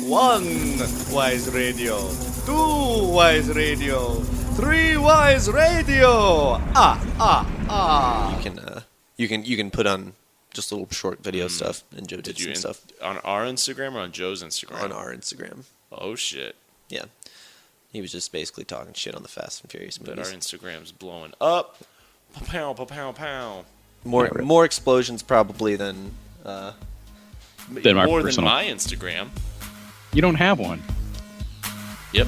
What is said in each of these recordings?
One Wise Radio, Two Wise Radio, Three Wise Radio. You can put on just little short video stuff, and Joe did some stuff on our Instagram or on Joe's Instagram? on our Instagram. Oh shit! Yeah, he was just basically talking shit on the Fast and Furious But movies. our Instagram's blowing up. Pow, pow, pow, pow. More explosions probably than. Than my More personal. than my Instagram. You don't have one. Yep.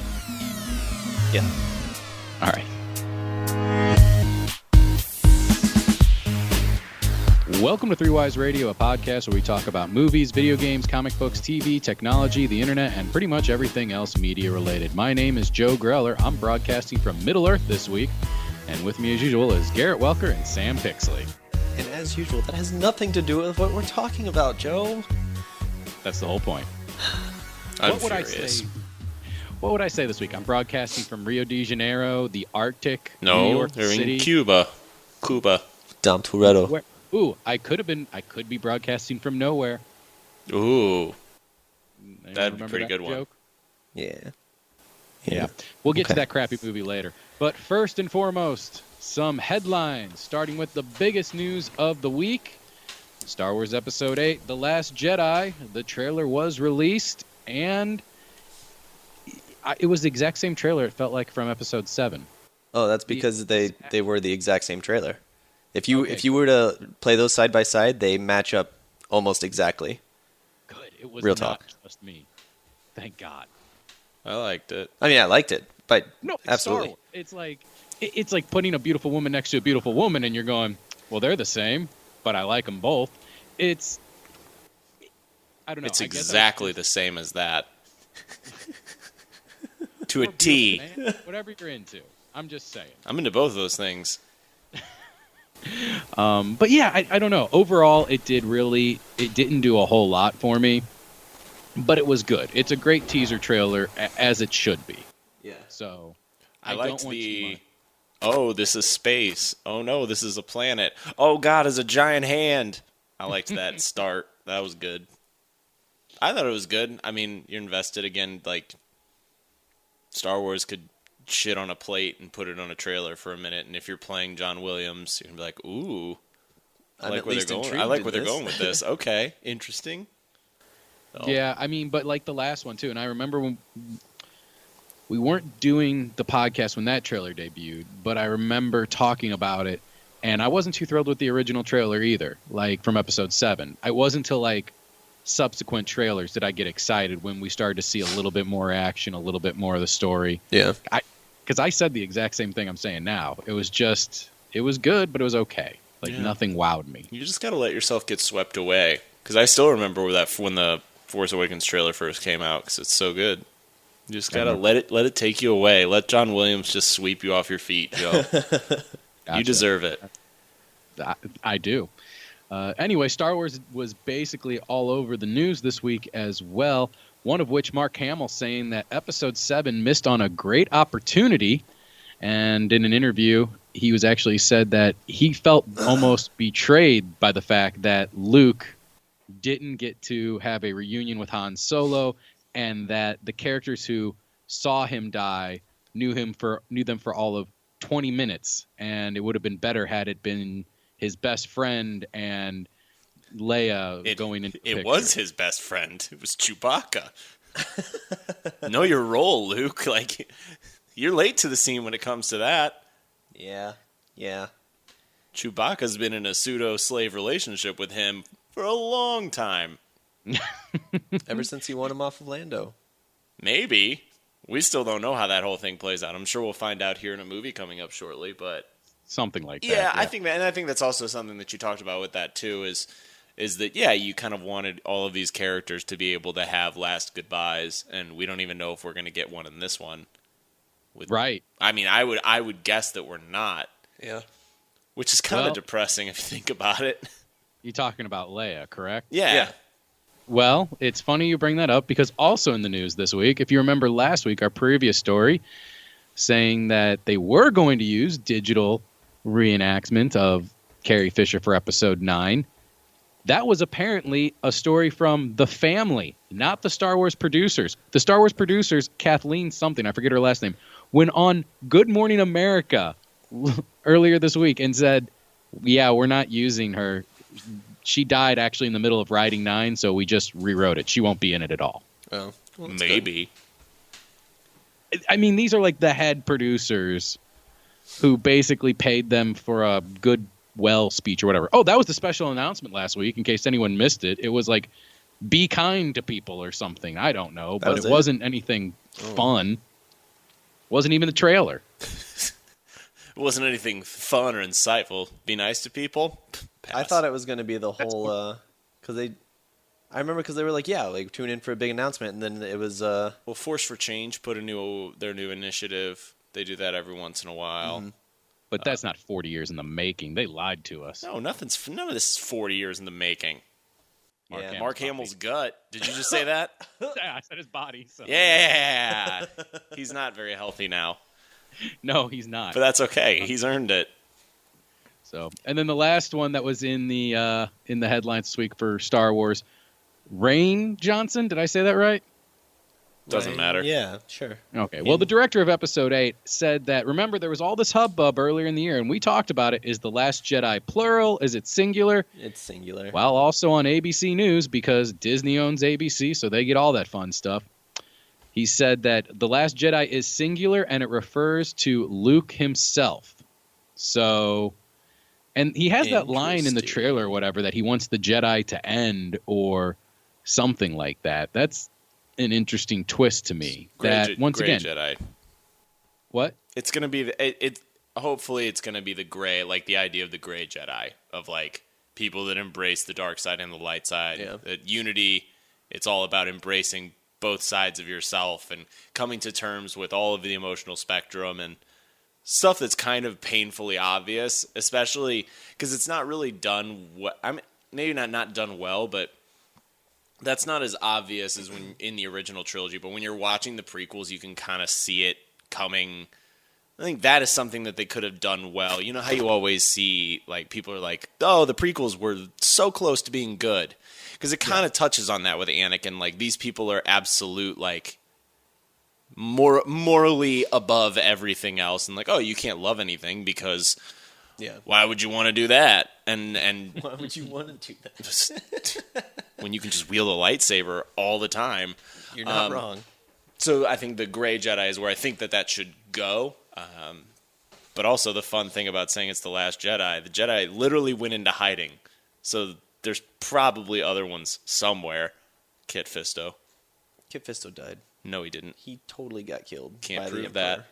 Yeah. All right. Welcome to Three Wise Radio, a podcast where we talk about movies, video games, comic books, TV, technology, the internet, and pretty much everything else media related. My name is Joe Greller. I'm broadcasting from Middle Earth this week. And with me as usual is Garrett Welker and Sam Pixley. And as usual, that has nothing to do with what we're talking about, Joe. That's the whole point. I'm What would I furious. say? What would I say this week? I'm broadcasting from Rio de Janeiro, the Arctic, New No, York they're City. in Cuba. Dom Toretto. Ooh, I could be broadcasting from nowhere. Ooh. Anyone That'd be a remember pretty that good one. joke? Yeah. We'll get to Okay. that crappy movie later. But first and foremost, some headlines, starting with the biggest news of the week. Star Wars Episode 8, The Last Jedi. The trailer was released, and it was the exact same trailer, it felt like, from Episode 7. Oh, that's because they were the exact same trailer. If you Okay. if you were to play those side by side, they match up almost exactly. Good. It was Real not talk. just me. Thank God. I liked it. I mean, I liked it, but No, it's absolutely. Star Wars. It's like putting a beautiful woman next to a beautiful woman, and you're going, well, they're the same, but I like them both. I don't know. It's I guess exactly the same as that. To a T. Man, whatever you're into. I'm just saying. I'm into both of those things. But yeah, I don't know. Overall, it didn't do a whole lot for me, but it was good. It's a great teaser trailer, as it should be. Yeah. So I don't liked want too the, much. oh, this is space. Oh, no, this is a planet. Oh, God, is a giant hand. I liked that start. That was good. I thought it was good. I mean, you're invested again. Like, Star Wars could shit on a plate and put it on a trailer for a minute, and if you're playing John Williams, you can be like, ooh, I I'm like at where they're least going. I intrigued like in where they're this. going with this. Okay, interesting. Oh. Yeah, I mean, but like the last one too. And I remember when we weren't doing the podcast when that trailer debuted, but I remember talking about it, and I wasn't too thrilled with the original trailer either. Like from Episode 7, I wasn't until like subsequent trailers did I get excited when we started to see a little bit more action, a little bit more of the story. Yeah. Because I said the exact same thing I'm saying now. It was good, but it was okay. Like Yeah. nothing wowed me. You just gotta let yourself get swept away. Because I still remember when the Force Awakens trailer first came out, because it's so good. You just gotta let it take you away. Let John Williams just sweep you off your feet, Joe. Gotcha. You deserve it. I do. Anyway, Star Wars was basically all over the news this week as well. One of which, Mark Hamill saying that Episode 7 missed on a great opportunity. And in an interview, he was actually said that he felt almost betrayed by the fact that Luke didn't get to have a reunion with Han Solo, and that the characters who saw him die knew them for all of 20 minutes, and it would have been better had it been his best friend and Leia going into the It picture. was his best friend. It was Chewbacca. Know your role, Luke. Like, you're late to the scene when it comes to that. Yeah. Chewbacca's been in a pseudo-slave relationship with him for a long time. Ever since he won him off of Lando. Maybe. We still don't know how that whole thing plays out. I'm sure we'll find out here in a movie coming up shortly, but Something like that. yeah, I think that's also something that you talked about with that too is that you kind of wanted all of these characters to be able to have last goodbyes, and we don't even know if we're going to get one in this one. Right. I mean, I would guess that we're not, Yeah. which is kind Well- of depressing if you think about it. You're talking about Leia, correct? Yeah. Well, it's funny you bring that up because also in the news this week, if you remember last week, our previous story saying that they were going to use digital reenactment of Carrie Fisher for Episode 9, That was apparently a story from the family, not the Star Wars producers. The Star Wars producers, Kathleen something, I forget her last name, went on Good Morning America earlier this week and said, yeah, we're not using her. She died actually in the middle of writing 9, so we just rewrote it. She won't be in it at all. Oh, well, Maybe. I mean, these are like the head producers who basically paid them for a goodwill speech or whatever. Oh, that was the special announcement last week, in case anyone missed it. It was like, be kind to people or something. I don't know, but it wasn't anything fun. Wasn't even the trailer. It wasn't anything fun or insightful. Be nice to people. Pass. I thought it was going to be the whole because I remember because they were like, yeah, like tune in for a big announcement, and then it was well, Force for Change put their new initiative. They do that every once in a while. Mm-hmm. But that's not 40 years in the making. They lied to us. No, none of this is 40 years in the making. Mark Hamill's Hamill's gut. Did you just say that? Yeah, I said his body. So. Yeah. He's not very healthy now. No, he's not. But that's okay. He's earned it. So, and then the last one that was in the headlines this week for Star Wars, Rain Johnson. Did I say that right? Doesn't matter. Yeah, sure. Okay. Well, the director of Episode 8 said that, remember, there was all this hubbub earlier in the year, and we talked about it. Is The Last Jedi plural? Is it singular? It's singular. Well, also on ABC News, because Disney owns ABC, so they get all that fun stuff. He said that The Last Jedi is singular, and it refers to Luke himself. So, and he has that line in the trailer or whatever that he wants the Jedi to end or something like that. That's an interesting twist to me. Once again, Jedi. What? It's gonna be hopefully it's gonna be the gray, like the idea of the gray Jedi, of like people that embrace the dark side and the light side. Yeah. That unity, it's all about embracing both sides of yourself and coming to terms with all of the emotional spectrum and stuff that's kind of painfully obvious, especially because it's not really done. Maybe not done well, but that's not as obvious as when in the original trilogy. But when you're watching the prequels, you can kind of see it coming. I think that is something that they could have done well. You know how you always see like people are like, "Oh, the prequels were so close to being good," because it kind of touches on that with Anakin. Like these people are absolute like morally above everything else, and like, oh, you can't love anything because why would you want to do that? And why would you want to do that when you can just wield a lightsaber all the time? You're not wrong. So I think the gray Jedi is where I think that should go. But also the fun thing about saying it's the Last Jedi, the Jedi literally went into hiding. So there's probably other ones somewhere. Kit Fisto. Kit Fisto died. No, he didn't. He totally got killed. Can't by the prove Emperor. that.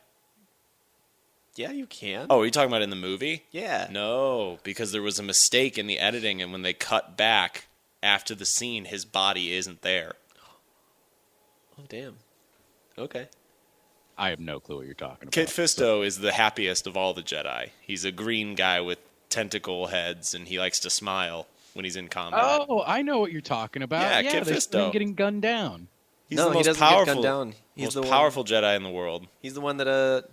Yeah, you can. Oh, are you talking about in the movie? Yeah. No, because there was a mistake in the editing, and when they cut back after the scene, his body isn't there. Oh, damn. Okay. I have no clue what you're talking about. Kit Fisto is the happiest of all the Jedi. He's a green guy with tentacle heads, and he likes to smile when he's in combat. Oh, I know what you're talking about. Yeah, Kit they Fisto. him getting gunned down. He's No, the he most doesn't get powerful, gunned down. He's most the powerful Jedi in the world. He's the one that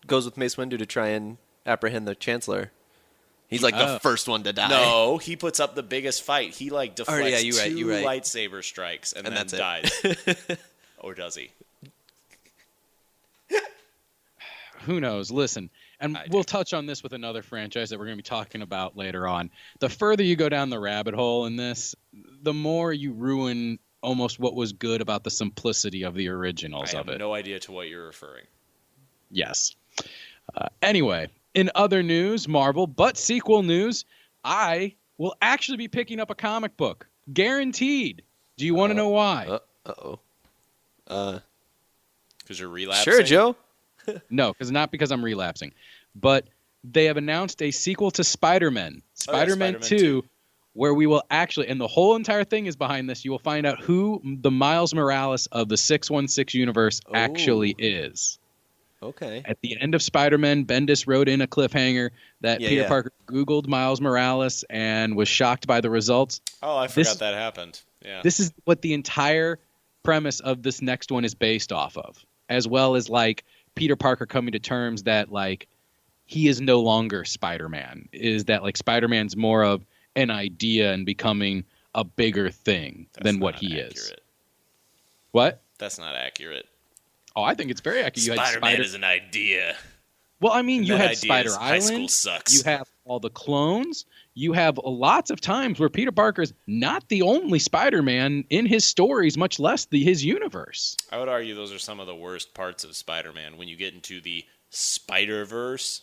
goes with Mace Windu to try and apprehend the Chancellor. He's like the first one to die. No, he puts up the biggest fight. He like deflects you're right. lightsaber strikes and then that's it. dies. Or does he? Who knows? Listen, and we'll touch on this with another franchise that we're going to be talking about later on. The further you go down the rabbit hole in this, the more you ruin almost what was good about the simplicity of the originals I of have it. no idea to what you're referring. Yes. Anyway, in other news, Marvel, but sequel news, I will actually be picking up a comic book. Guaranteed. Do you want to know why? Uh-oh. Because you're relapsing? Sure, Joe. No, because I'm relapsing. But they have announced a sequel to Spider-Man. Spider-Man 2, where we will actually, and the whole entire thing is behind this, you will find out who the Miles Morales of the 616 universe actually is. Okay. At the end of Spider-Man, Bendis wrote in a cliffhanger that Peter Parker Googled Miles Morales and was shocked by the results. Oh, I forgot that happened. Yeah. This is what the entire premise of this next one is based off of, as well as like Peter Parker coming to terms that like he is no longer Spider-Man, is that like Spider-Man's more of an idea and becoming a bigger thing than what he is. Accurate. What? That's not accurate. Oh, I think it's very accurate. You had Spider-Man is an idea. Well, I mean, And you that had idea Spider is high school Island. sucks. You have all the clones. You have lots of times where Peter Parker's not the only Spider-Man in his stories, much less his universe. I would argue those are some of the worst parts of Spider-Man when you get into the Spider-Verse.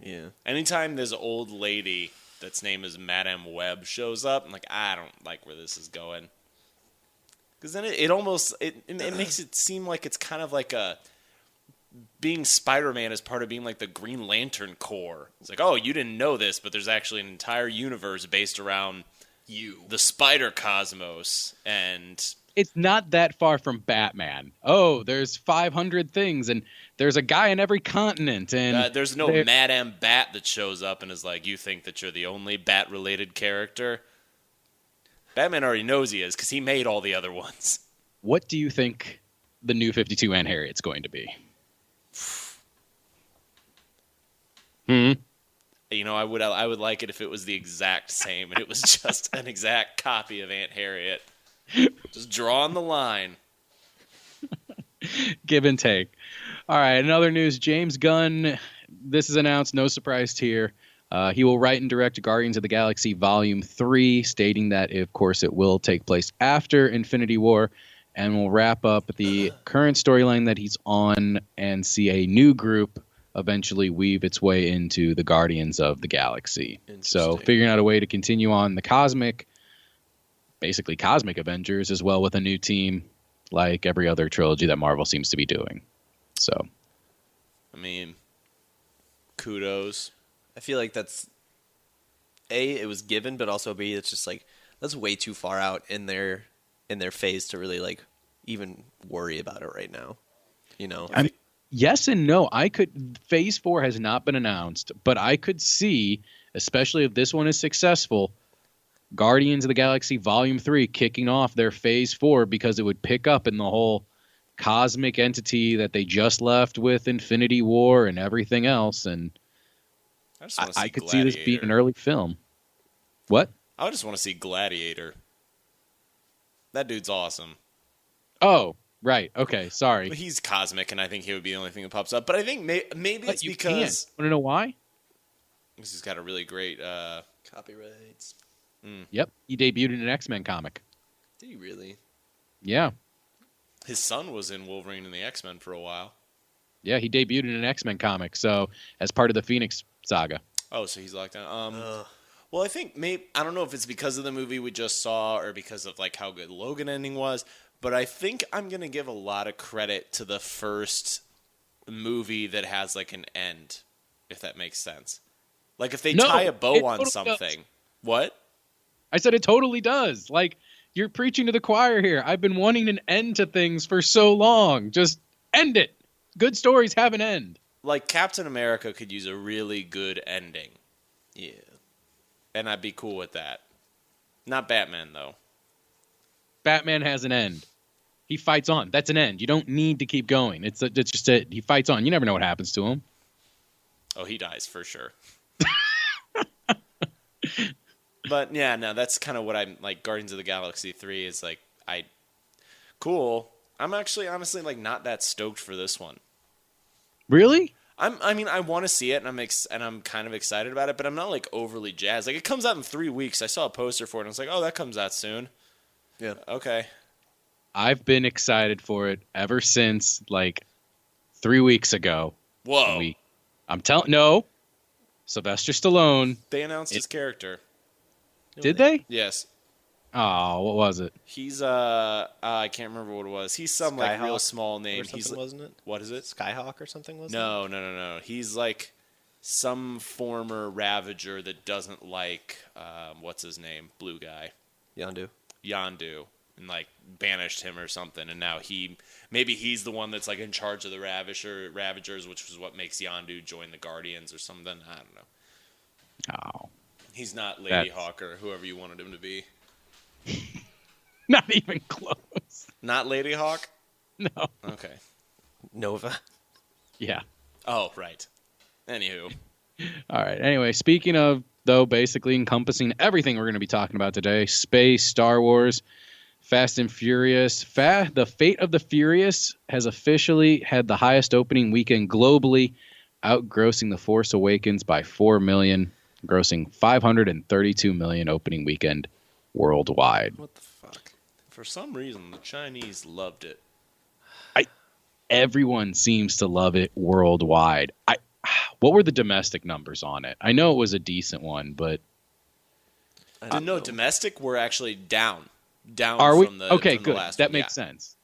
Yeah. Anytime this old lady that's name is Madame Web shows up, I'm like, I don't like where this is going. Because then it almost makes it seem like it's kind of like being Spider-Man is part of being like the Green Lantern Corps. It's like, oh, you didn't know this, but there's actually an entire universe based around the Spider Cosmos, and It's not that far from Batman. Oh, there's 500 things, and there's a guy in every continent, and there's no Madame Bat that shows up and is like, you think that you're the only Bat-related character? Batman already knows he is because he made all the other ones. What do you think the new 52 Aunt Harriet's going to be? You know, I would like it if it was the exact same and it was just an exact copy of Aunt Harriet. Just drawing the line. Give and take. All right, another news. James Gunn, this is announced, no surprise here. He will write and direct Guardians of the Galaxy Volume 3, stating that, of course, it will take place after Infinity War, and will wrap up the current storyline that he's on and see a new group eventually weave its way into the Guardians of the Galaxy. So figuring out a way to continue on the basically cosmic Avengers as well with a new team like every other trilogy that Marvel seems to be doing. So, I mean, kudos. I feel like that's A, it was given, but also B, it's just like that's way too far out in their phase to really like even worry about it right now. You know? Yes and no. Phase 4 has not been announced, but I could see, especially if this one is successful, Guardians of the Galaxy Volume 3 kicking off their Phase 4 because it would pick up in the whole cosmic entity that they just left with Infinity War and everything else. And I could see this being an early film. What? I just want to see Gladiator. That dude's awesome. Oh, right. Okay, sorry. But he's cosmic, and I think he would be the only thing that pops up. But I think maybe it's because... Want to know why? This has got a really great... Copyrights. Yep. He debuted in an X-Men comic. Did he really? Yeah. His son was in Wolverine and the X-Men for a while. Yeah, he debuted in an X-Men comic, so as part of the Phoenix saga. Oh, so he's locked down. Well, I think I don't know if it's because of the movie we just saw or because of like how good Logan ending was, but I think I'm going to give a lot of credit to the first movie that has like an end, if that makes sense. Like if they tie a bow on something. Does. What? I said it totally does. Like, you're preaching to the choir here. I've been wanting an end to things for so long. Just end it. Good stories have an end. Like Captain America could use a really good ending. Yeah. And I'd be cool with that. Not Batman, though. Batman has an end. He fights on. That's an end. You don't need to keep going. It's just it. He fights on. You never know what happens to him. Oh, he dies for sure. But yeah, no, that's kind of what I'm like. Guardians of the Galaxy 3 is like, cool. I'm actually honestly like not that stoked for this one. Really? I mean, I want to see it, and I'm kind of excited about it, but I'm not like overly jazzed. Like it comes out in 3 weeks. I saw a poster for it, and I was like, oh, that comes out soon. Yeah. Okay. I've been excited for it ever since like 3 weeks ago. Whoa. No. Sylvester Stallone. They announced his character. Did they? Yes. Oh, what was it? He's I can't remember what it was. He's some like Skyhawk real small name. or something, He's wasn't it? What is it? Skyhawk or something, wasn't No. He's like some former Ravager that doesn't like what's his name? Blue guy. it? Yondu. And like banished him or something, and now maybe he's the one that's like in charge of the Ravagers, which was what makes Yondu join the Guardians or something. I don't know. Oh. He's not Lady Hawk or whoever you wanted him to be. Not even close. Not Lady Hawk? No. Okay. Nova. Yeah. Oh, right. Anywho. All right. Anyway, speaking of though, basically encompassing everything we're going to be talking about today. Space, Star Wars, Fast and Furious. The Fate of the Furious has officially had the highest opening weekend globally, outgrossing The Force Awakens by 4 million, grossing 532 million opening weekend worldwide. What the fuck? For some reason, the Chinese loved it. Everyone seems to love it worldwide. What were the domestic numbers on it? I know it was a decent one, but No, domestic we're actually down. Are we? From the Okay, from good. The last That one. makes sense.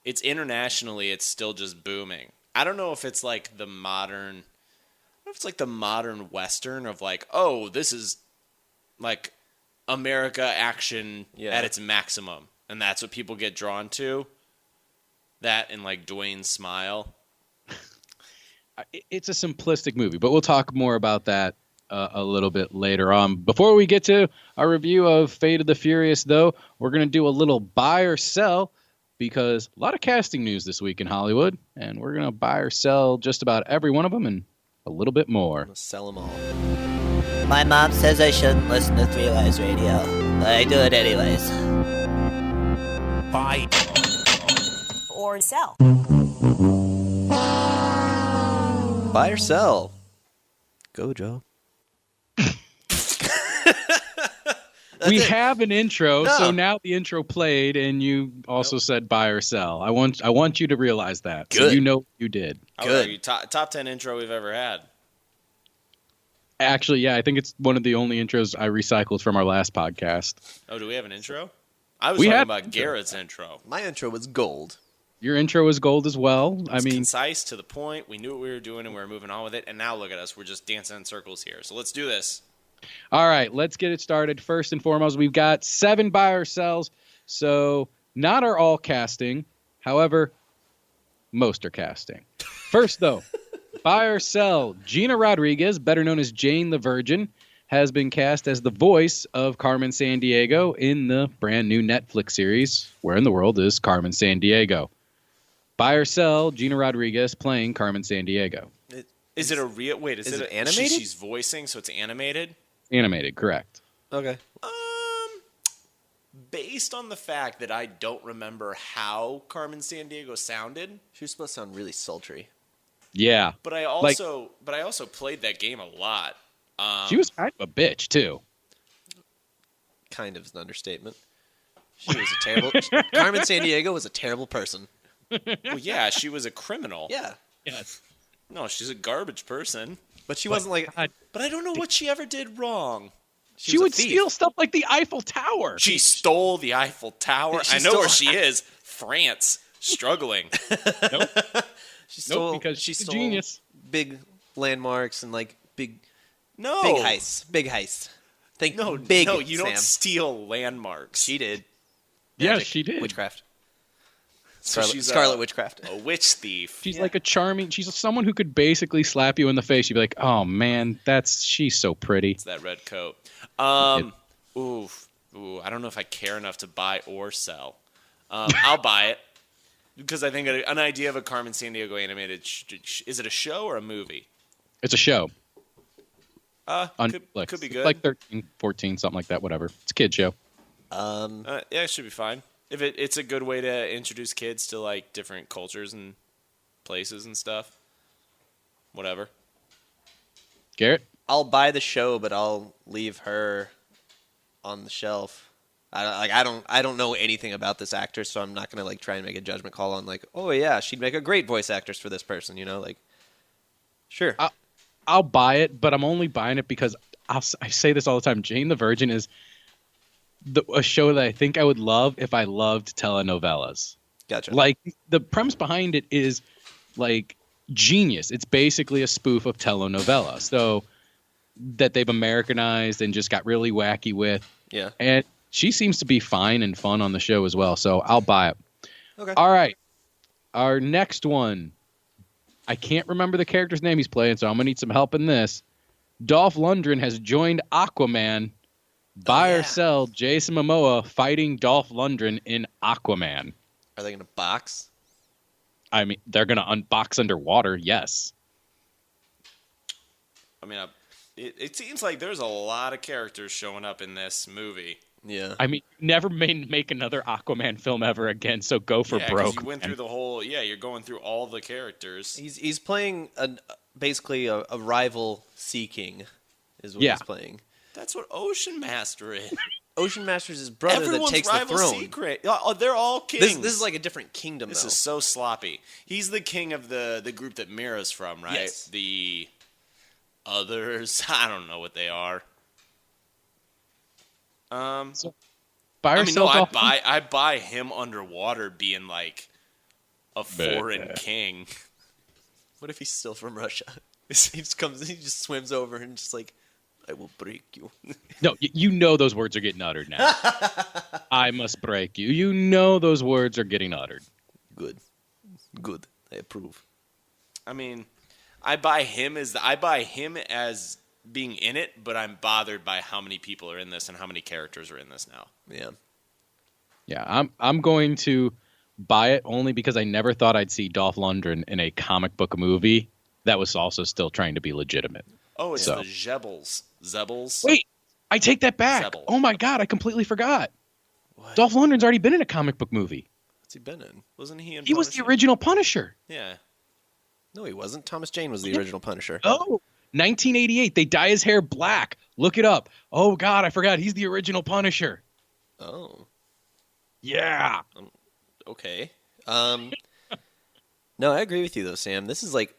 It's internationally, it's still just booming. I don't know if it's like the modern. I don't know if it's like the modern Western of like, oh, this is like America action at its maximum, and that's what people get drawn to. That and like Dwayne's smile. It's a simplistic movie, but we'll talk more about that a little bit later on. Before we get to our review of Fate of the Furious, though, we're going to do a little buy or sell because a lot of casting news this week in Hollywood, and we're going to buy or sell just about every one of them and a little bit more. Sell them all. My mom says I shouldn't listen to Three Wise Radio, but I do it anyways. Buy or sell. Buy or sell. Go, Joe. We have an intro, No. so now the intro played, and you also said buy or sell. I want you to realize that, so Good. you know what you did. I would argue top 10 intro we've ever had. Actually, yeah, I think it's one of the only intros I recycled from our last podcast. Oh, do we have an intro? I was We talking had about an intro. Garrett's intro. My intro was gold. Your intro was gold as well. I It's mean, concise, to the point. We knew what we were doing, and we were moving on with it. And now look at us. We're just dancing in circles here. So let's do this. all right, let's get it started. First and foremost, we've got 7 buy or sells. So not are all casting. However, most are casting. First, though, buy or sell. Gina Rodriguez, better known as Jane the Virgin, has been cast as the voice of Carmen Sandiego in the brand new Netflix series, Where in the World is Carmen Sandiego? Buy or sell, Gina Rodriguez playing Carmen Sandiego. Is it a real... Wait, is Is it it animated? She's voicing, so it's animated? Animated, correct. Okay. Based on the fact that I don't remember how Carmen Sandiego sounded, She was supposed to sound really sultry. Yeah. but I also played that game a lot. She was kind of a bitch, too. Kind of is an understatement. She was a terrible... Carmen Sandiego was a terrible person. Well, yeah, she was a criminal. Yeah. Yes. No, she's a garbage person. But she wasn't like... But I don't know what she ever did wrong. She was a would thief. steal stuff like the Eiffel Tower. She stole the Eiffel Tower. She I know stole- where she is. France. Struggling. She stole... because she she's a stole genius. big landmarks and like big No. heists. Big heists. Think No, big, no, you don't Sam. steal landmarks. She did. Yes, Magic. she did. Witchcraft. So she's Scarlet Witchcraft. a witch thief. She's like a charming. She's someone who could basically slap you in the face. You'd be like, "Oh man, she's so pretty." It's that red coat. Ooh, I don't know if I care enough to buy or sell. I'll buy it because I think an idea of a Carmen Sandiego animated. Is it a show or a movie? It's a show on Could Netflix. be It's good. like 13, 14, something like that. Whatever. It's a kid show. Yeah, it should be fine. If it's a good way to introduce kids to like different cultures and places and stuff. Whatever. Garrett. I'll buy the show, but I'll leave her on the shelf. I don't know anything about this actress, so I'm not gonna like try and make a judgment call on like, oh yeah, she'd make a great voice actress for this person. You know, like, sure. I'll buy it, but I'm only buying it because I say this all the time. Jane the Virgin is a show that I think I would love if I loved telenovelas. Gotcha. Like, the premise behind it is like genius. It's basically a spoof of telenovela. So that they've Americanized and just got really wacky with. Yeah. And she seems to be fine and fun on the show as well. So I'll buy it. Okay. All right. Our next one. I can't remember the character's name he's playing, so I'm going to need some help in this. Dolph Lundgren has joined Aquaman. Buy or sell Jason Momoa fighting Dolph Lundgren in Aquaman. Are they gonna box? I mean, they're going to unbox underwater, yes. I mean, It seems like there's a lot of characters showing up in this movie. Yeah. I mean, never make another Aquaman film ever again, so go for Yeah, 'cause broke. you went through the whole. Yeah, you're going through all the characters. He's playing basically a rival Sea King, is what Yeah. he's playing. That's what Ocean Master is. Ocean Master's his brother Everyone's that takes the rival throne. secret. Oh, they're all kings. This is like a different kingdom, This though. is so sloppy. He's the king of the group that Mira's from, right? Yes. The others, I don't know what they are. Buy or I mean, sell no, Dolph I buy him underwater being like a foreign king. What if he's still from Russia? He just swims over and just like, I will break you. No, you know those words are getting uttered now. I must break you. You know those words are getting uttered. Good. I approve. I mean, I buy him as being in it, but I'm bothered by how many people are in this and how many characters are in this now. Yeah. Yeah, I'm going to buy it only because I never thought I'd see Dolph Lundgren in a comic book movie that was also still trying to be legitimate. Oh, it's So. the Zebbles. Wait, I take that back. Zebel. Oh my god, I completely forgot. What? Dolph Lundgren's already been in a comic book movie. What's he been in? Wasn't he in He was the Punisher? original Punisher. Yeah. No, he wasn't. Thomas Jane was the original Punisher. Oh, 1988. They dye his hair black. Look it up. Oh god, I forgot. He's the original Punisher. Oh. Yeah. Okay. No, I agree with you though, Sam. This is like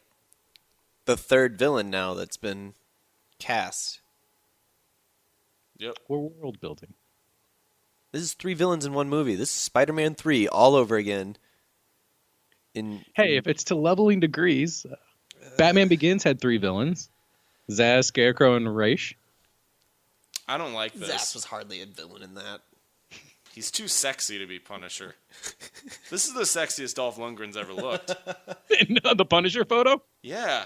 the third villain now that's been cast. Yep. We're world building. This is 3 villains in one movie. This is Spider-Man 3 all over again. Hey, if it's to leveling degrees, Batman Begins had 3 villains: Zaz, Scarecrow, and Raish. I don't like this. Zaz was hardly a villain in that. He's too sexy to be Punisher. This is the sexiest Dolph Lundgren's ever looked. In the Punisher photo? Yeah.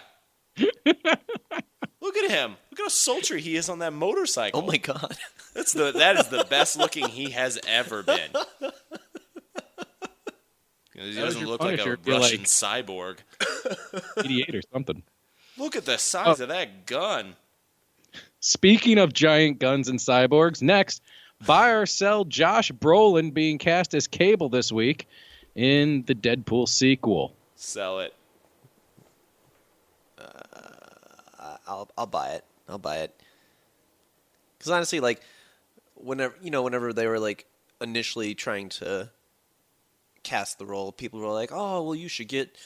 Look at him. Look how sultry he is on that motorcycle. Oh my god. That is the best looking he has ever been. He doesn't your look like a Punisher, you're Russian like- cyborg. 88 or something. Look at the size of that gun. Speaking of giant guns and cyborgs, next, buy or sell Josh Brolin being cast as Cable this week in the Deadpool sequel. Sell it. I'll buy it. I'll buy it. Because honestly, like, whenever they were like initially trying to cast the role, people were like, "Oh, well, you should get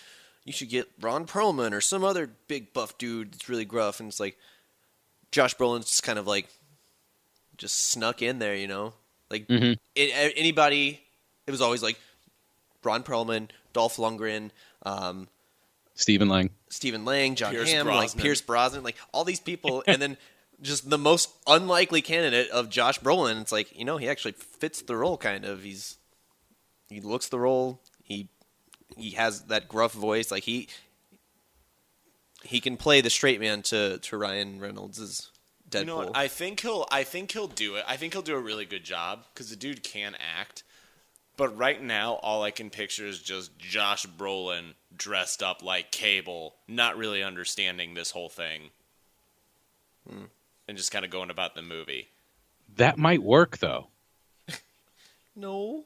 Ron Perlman or some other big buff dude that's really gruff." And it's like Josh Brolin's just kind of like just snuck in there, like anybody. It was always like Ron Perlman, Dolph Lundgren, Stephen Lang. Stephen Lang, John Pierce Hamm, Brosnan. like Pierce Brosnan, like all these people, and then just the most unlikely candidate of Josh Brolin. It's like, he actually fits the role kind of. He looks the role. He has that gruff voice. Like he can play the straight man to Ryan Reynolds' Deadpool. You know what? I think he'll do it. I think he'll do a really good job because the dude can act. But right now, all I can picture is just Josh Brolin dressed up like Cable, not really understanding this whole thing, and just kind of going about the movie. That might work, though. No.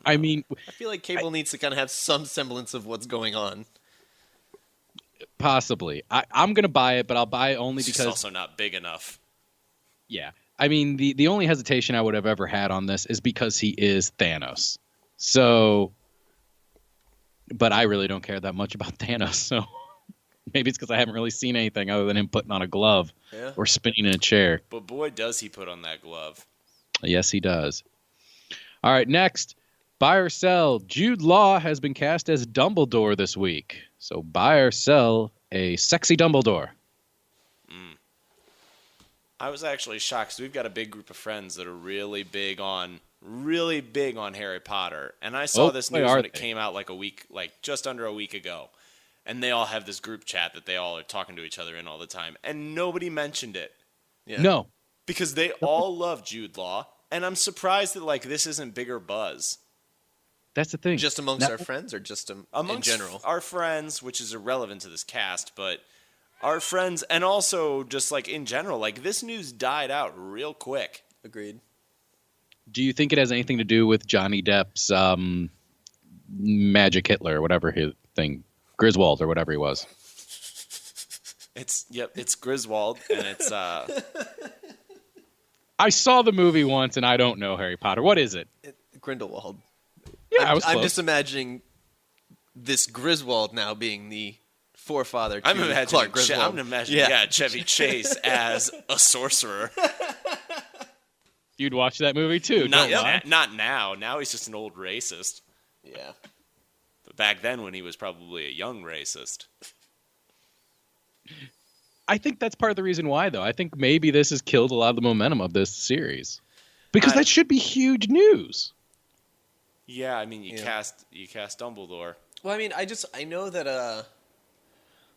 I mean, I feel like Cable needs to kind of have some semblance of what's going on. possibly. I'm going to buy it, but I'll buy it only It's because... also not big enough. Yeah. I mean, the only hesitation I would have ever had on this is because he is Thanos. So, but I really don't care that much about Thanos, so maybe it's because I haven't really seen anything other than him putting on a glove or spinning in a chair. But boy, does he put on that glove. Yes, he does. All right, next, buy or sell. Jude Law has been cast as Dumbledore this week. So buy or sell a sexy Dumbledore. I was actually shocked because we've got a big group of friends that are really big on Harry Potter, and I saw this news when it came out just under a week ago, and they all have this group chat that they all are talking to each other in all the time, and nobody mentioned it. Yeah. No. Because they all love Jude Law, and I'm surprised that this isn't bigger buzz. That's the thing. Just amongst our friends or just in Amongst general? our friends, which is irrelevant to this cast, but our friends, and also just like in general, like this news died out real quick. Agreed. Do you think it has anything to do with Johnny Depp's Magic Hitler or whatever his thing, Griswold or whatever he was? It's Griswold, and it's I saw the movie once, and I don't know Harry Potter. What is it? Grindelwald. Yeah, I was I'm close. just imagining this Griswold now being the forefather to I'm imagining Clark Griswold. I'm imagining Chevy Chase as a sorcerer. You'd watch that movie too. Not don't lie. not now. Now he's just an old racist. Yeah. But back then, when he was probably a young racist. I think that's part of the reason why, though. I think maybe this has killed a lot of the momentum of this series because that should be huge news. Yeah, I mean, you cast Dumbledore. Well, I mean, I know that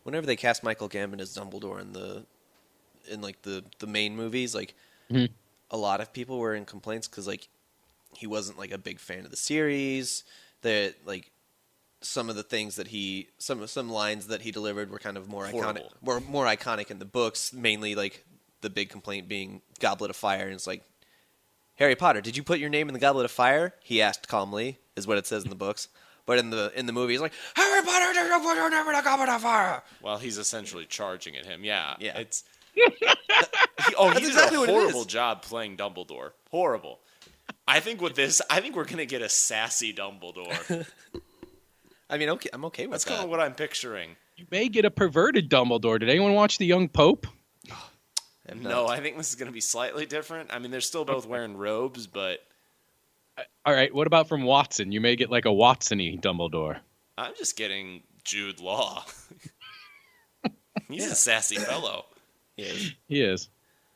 whenever they cast Michael Gambon as Dumbledore in the main movies, like a lot of people were in complaints because like he wasn't like a big fan of the series. That like some of the things that some lines that he delivered were kind of more Horrible. iconic in the books. Mainly like the big complaint being Goblet of Fire, and it's like, Harry Potter, did you put your name in the Goblet of Fire? He asked calmly, is what it says in the books. But in the movie, he's like, Harry Potter, did you put your name in the Goblet of Fire? Well, he's essentially charging at him. Yeah. Yeah. It's he did exactly a what it horrible is. job playing Dumbledore. Horrible. I think we're gonna get a sassy Dumbledore. I mean, okay, I'm okay with That's that. kind of what I'm picturing. You may get a perverted Dumbledore. Did anyone watch The Young Pope? No, I think this is gonna be slightly different. I mean, they're still both wearing robes, but All right, what about from Watson? You may get like a Watson-y Dumbledore. I'm just getting Jude Law. He's a sassy fellow. He is.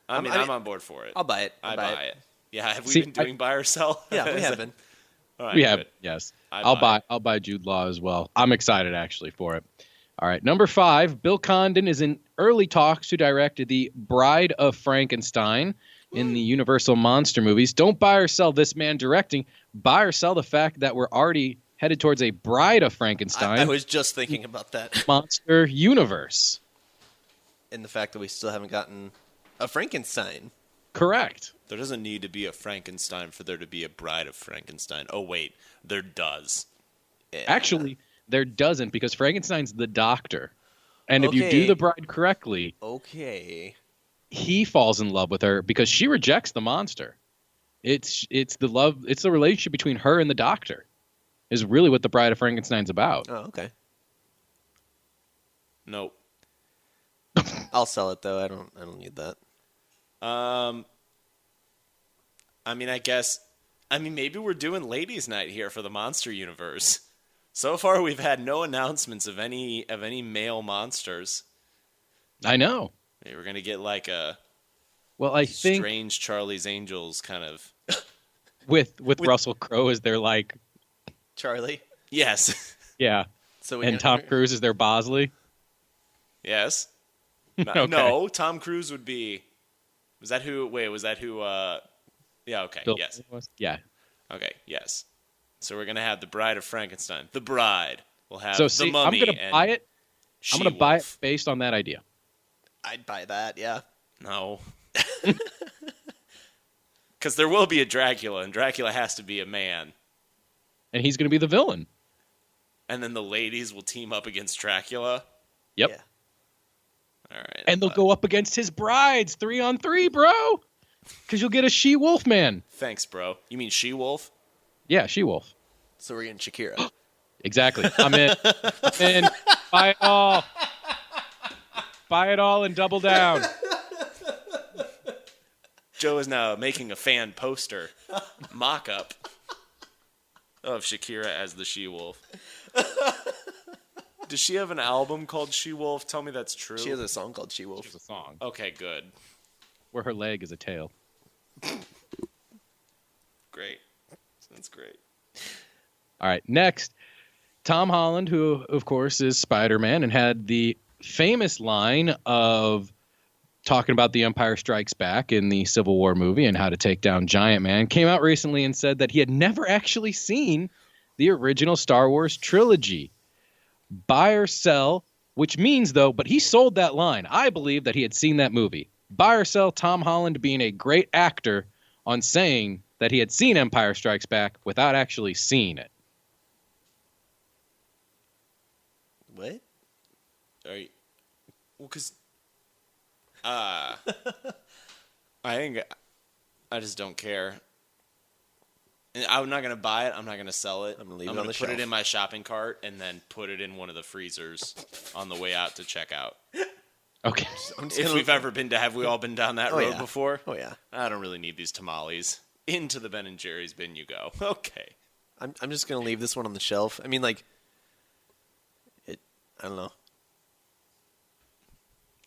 I'm on board for it. I'll buy it. I buy it. Yeah, have we See, been doing buy or sell? Yeah, we have been. All right, We have, good. yes. I'll I'll buy Jude Law as well. I'm excited actually for it. All right, number 5, Bill Condon is in early talks to direct the Bride of Frankenstein in the Universal monster movies. Don't buy or sell this man directing. Buy or sell the fact that we're already headed towards a Bride of Frankenstein I was just thinking about that. monster universe. And the fact that we still haven't gotten a Frankenstein. Correct. There doesn't need to be a Frankenstein for there to be a Bride of Frankenstein. Oh, wait. There does. Yeah. Actually, there doesn't because Frankenstein's the doctor. And if you Okay. do the bride correctly, Okay. he falls in love with her because she rejects the monster. It's the relationship between her and the doctor is really what the Bride of Frankenstein's about. Oh, okay. Nope. I'll sell it though. I don't need that. I mean, maybe we're doing ladies' night here for the monster universe. So far, we've had no announcements of any male monsters. I know. Maybe we're gonna get like a Well, I think strange Charlie's Angels kind of. with Russell Crowe as their like, Charlie. Yes. yeah, So and Tom Cruise is their Bosley. Yes. No, Okay. no, Tom Cruise would be. Was that who? Wait, was that who? Yeah. Okay. Bill Yes. was? Yeah. Okay. Yes. So we're gonna have the Bride of Frankenstein. The Bride. We'll have So the see, I'm Mummy. gonna and buy it. I'm gonna buy it She-Wolf. based on that idea. I'd buy that. Yeah. No. Because there will be a Dracula, and Dracula has to be a man. And he's gonna be the villain. And then the ladies will team up against Dracula. Yep. Yeah. All right. And they'll go up against his brides 3-on-3, bro. Because you'll get a she-wolf man. Thanks, bro. You mean She-Wolf? Yeah, she-wolf. So we're getting Shakira. Exactly. I'm in. I'm in. Buy it all. Buy it all and double down. Joe is now making a fan poster mock-up of Shakira as the She-Wolf. Does she have an album called She-Wolf? Tell me that's true. She has a song called She Wolf. There's a song Okay, good. where her leg is a tail. Great. That's great. All right, next, Tom Holland, who, of course, is Spider-Man and had the famous line of talking about The Empire Strikes Back in the Civil War movie and how to take down Giant Man, came out recently and said that he had never actually seen the original Star Wars trilogy. Buy or sell Which means, though, but he sold that line. I believe that he had seen that movie. Buy or sell Tom Holland being a great actor on saying that he had seen Empire Strikes Back without actually seeing it. What? Are you, well, because I just don't care. And I'm not gonna buy it. I'm not gonna sell it. I'm gonna leave it gonna on the put shelf. it in my shopping cart and then put it in one of the freezers on the way out to check out. Okay. If we've ever have we all been down that road yeah. before? Oh yeah. I don't really need these tamales. Into the Ben and Jerry's bin you go. Okay. I'm just gonna leave this one on the shelf. I mean, like, I don't know.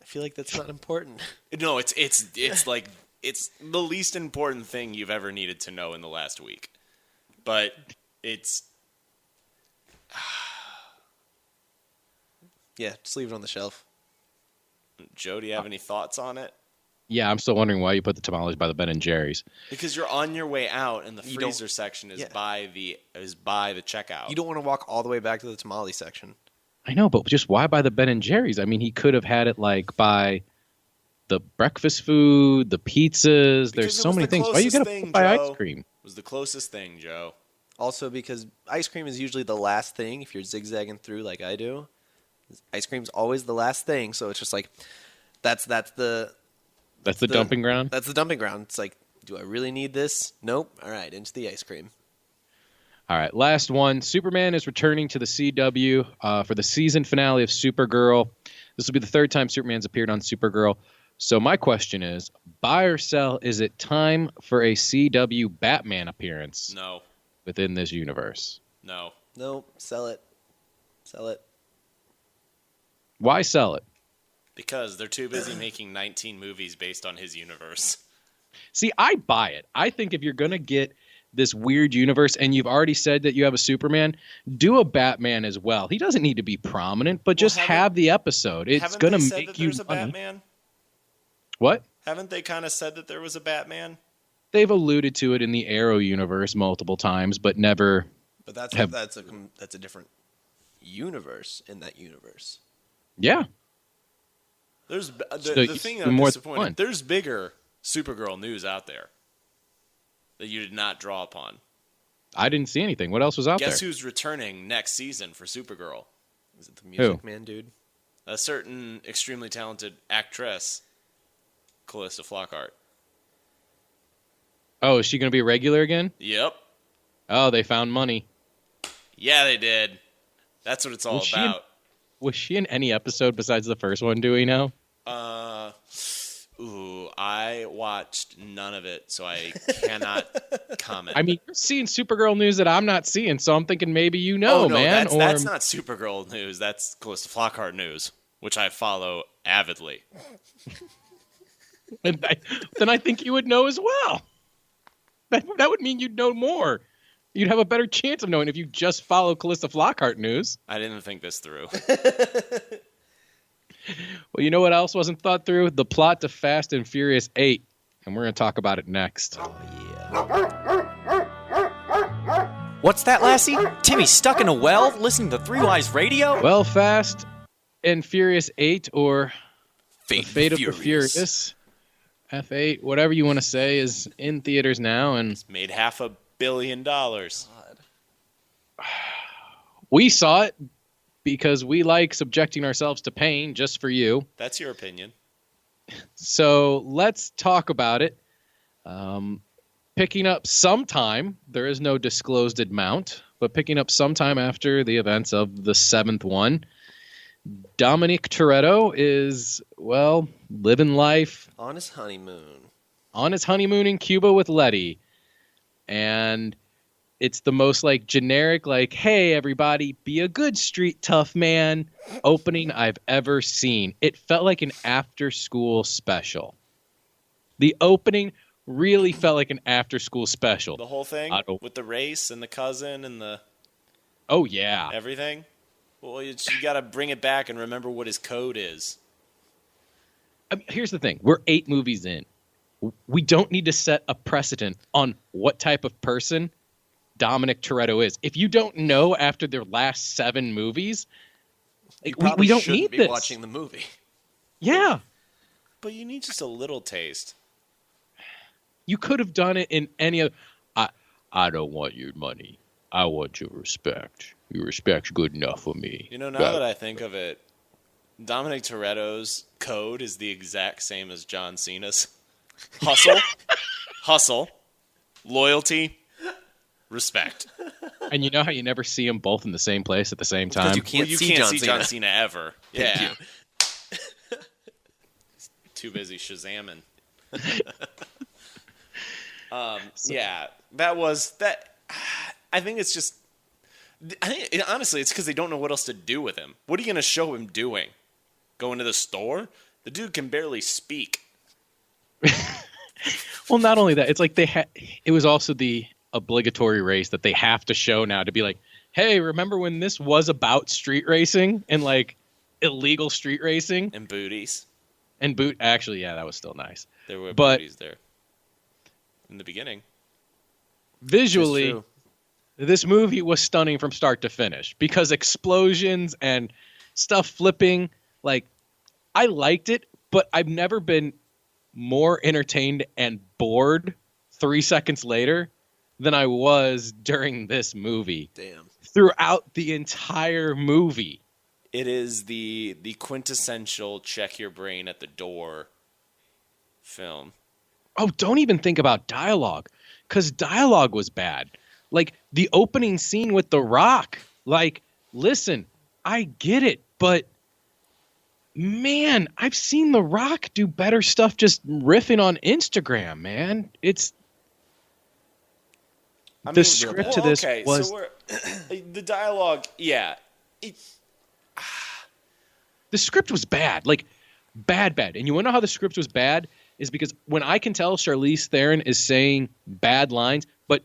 I feel like that's not important. No, it's like it's the least important thing you've ever needed to know in the last week. But it's Yeah, just leave it on the shelf. Joe, do you have any thoughts on it? Yeah, I'm still wondering why you put the tamales by the Ben and Jerry's. Because you're on your way out, and the You don't- freezer section is yeah. by the checkout. You don't want to walk all the way back to the tamale section. I know, but just why by the Ben and Jerry's? I mean, he could have had it like by the breakfast food, the pizzas. Because There's it so was many the things. Why you closest gotta thing, buy Joe. ice cream? It was the closest thing, Joe. Also, because ice cream is usually the last thing if you're zigzagging through like I do. Ice cream's always the last thing, so it's just like that's the Dumping ground. That's the dumping ground. It's like, do I really need this? Nope. All right, into the ice cream. All right, last one. Superman is returning to the CW for the season finale of Supergirl. This will be the third time Superman's appeared on Supergirl. So my question is, buy or sell, is it time for a CW Batman appearance No. within this universe? No. Nope. Sell it. Sell it. Why sell it? Because they're too busy making 19 movies based on his universe. See, I buy it. I think if you're going to get this weird universe and you've already said that you have a Superman, do a Batman as well. He doesn't need to be prominent, but just have the episode. It's going to make you there's a money. Batman? What? Haven't they kind of said that there was a Batman? They've alluded to it in the Arrow universe multiple times, but never. But that's Have- that's a different universe in that universe. Yeah. There's So the you- thing more I'm than disappointed. one. There's bigger Supergirl news out there that you did not draw upon. I didn't see anything. What else was out Guess there? who's returning next season for Supergirl? Is it the Music Who? Man dude? A certain extremely talented actress, Callista Flockhart. Oh, is she going to be a regular again? Yep. Oh, they found money. Yeah, they did. That's what it's all Was she in- about. Was she in any episode besides the first one, do we know? I watched none of it, so I cannot comment. I mean, you're seeing Supergirl news that I'm not seeing, so I'm thinking maybe you know, oh, no, man. that's not Supergirl news. That's Callista Flockhart news, which I follow avidly. Then I think you would know as well. That would mean you'd know more. You'd have a better chance of knowing if you just follow Callista Flockhart news. I didn't think this through. Well, you know what else wasn't thought through? The plot to Fast and Furious 8. And we're going to talk about it next. What's that, Lassie? Timmy's stuck in a well listening to Three Wise Radio? Well, Fast and Furious 8, or The Fate Fate of the Furious, F8, whatever you want to say, is in theaters now. And Made $500 million. we saw it because we like subjecting ourselves to pain just for you. That's your opinion. So let's talk about it. Picking up sometime, there is no disclosed amount, but picking up sometime after the events of the seventh one, Dominic Toretto is, well, living life On his honeymoon. on his honeymoon in Cuba with Letty. And it's the most like generic, like, hey, everybody, be a good street tough man opening I've ever seen. It felt like an after school special. The opening really felt like an after school special. The whole thing with the race and the cousin and the Oh, yeah. everything. Well, you got to bring it back and remember what his code is. I mean, here's the thing. We're 8 movies in. We don't need to set a precedent on what type of person Dominic Toretto is. If you don't know after their last 7 movies, You Like, probably we don't shouldn't need be this. watching the movie. Yeah. But you need just a little taste. You could have done it in any other. I don't want your money. I want your respect. Your respect's good enough for me. You know, now that I think of it, Dominic Toretto's code is the exact same as John Cena's. Hustle, loyalty, respect. And you know how you never see them both in the same place at the same time? you can't You see can't John see Cena. John Cena ever. Thank Yeah. you. Too busy Shazamming. Yeah, that was that. I think it's just. Honestly, it's because they don't know what else to do with him. What are you going to show him doing? Going to the store? The dude can barely speak. Well, not only that, it's like it was also the obligatory race that they have to show now to be like, hey, remember when this was about street racing and like illegal street racing And booties. and actually, yeah, that was still nice. There were But- booties there. In the beginning. Visually, true. this movie was stunning from start to finish because explosions and stuff flipping, like, I liked it, but I've never been more entertained and bored 3 seconds later than I was during this movie. Damn. Throughout the entire movie. It is the quintessential check your brain at the door film. Oh, don't even think about dialogue, because dialogue was bad. Like, the opening scene with The Rock. Like, listen, I get it, but man, I've seen The Rock do better stuff just riffing on Instagram, man. The script to this was... So the dialogue, yeah. The script was bad. Like, bad. And you want to know how the script was bad? Is because when I can tell Charlize Theron is saying bad lines, but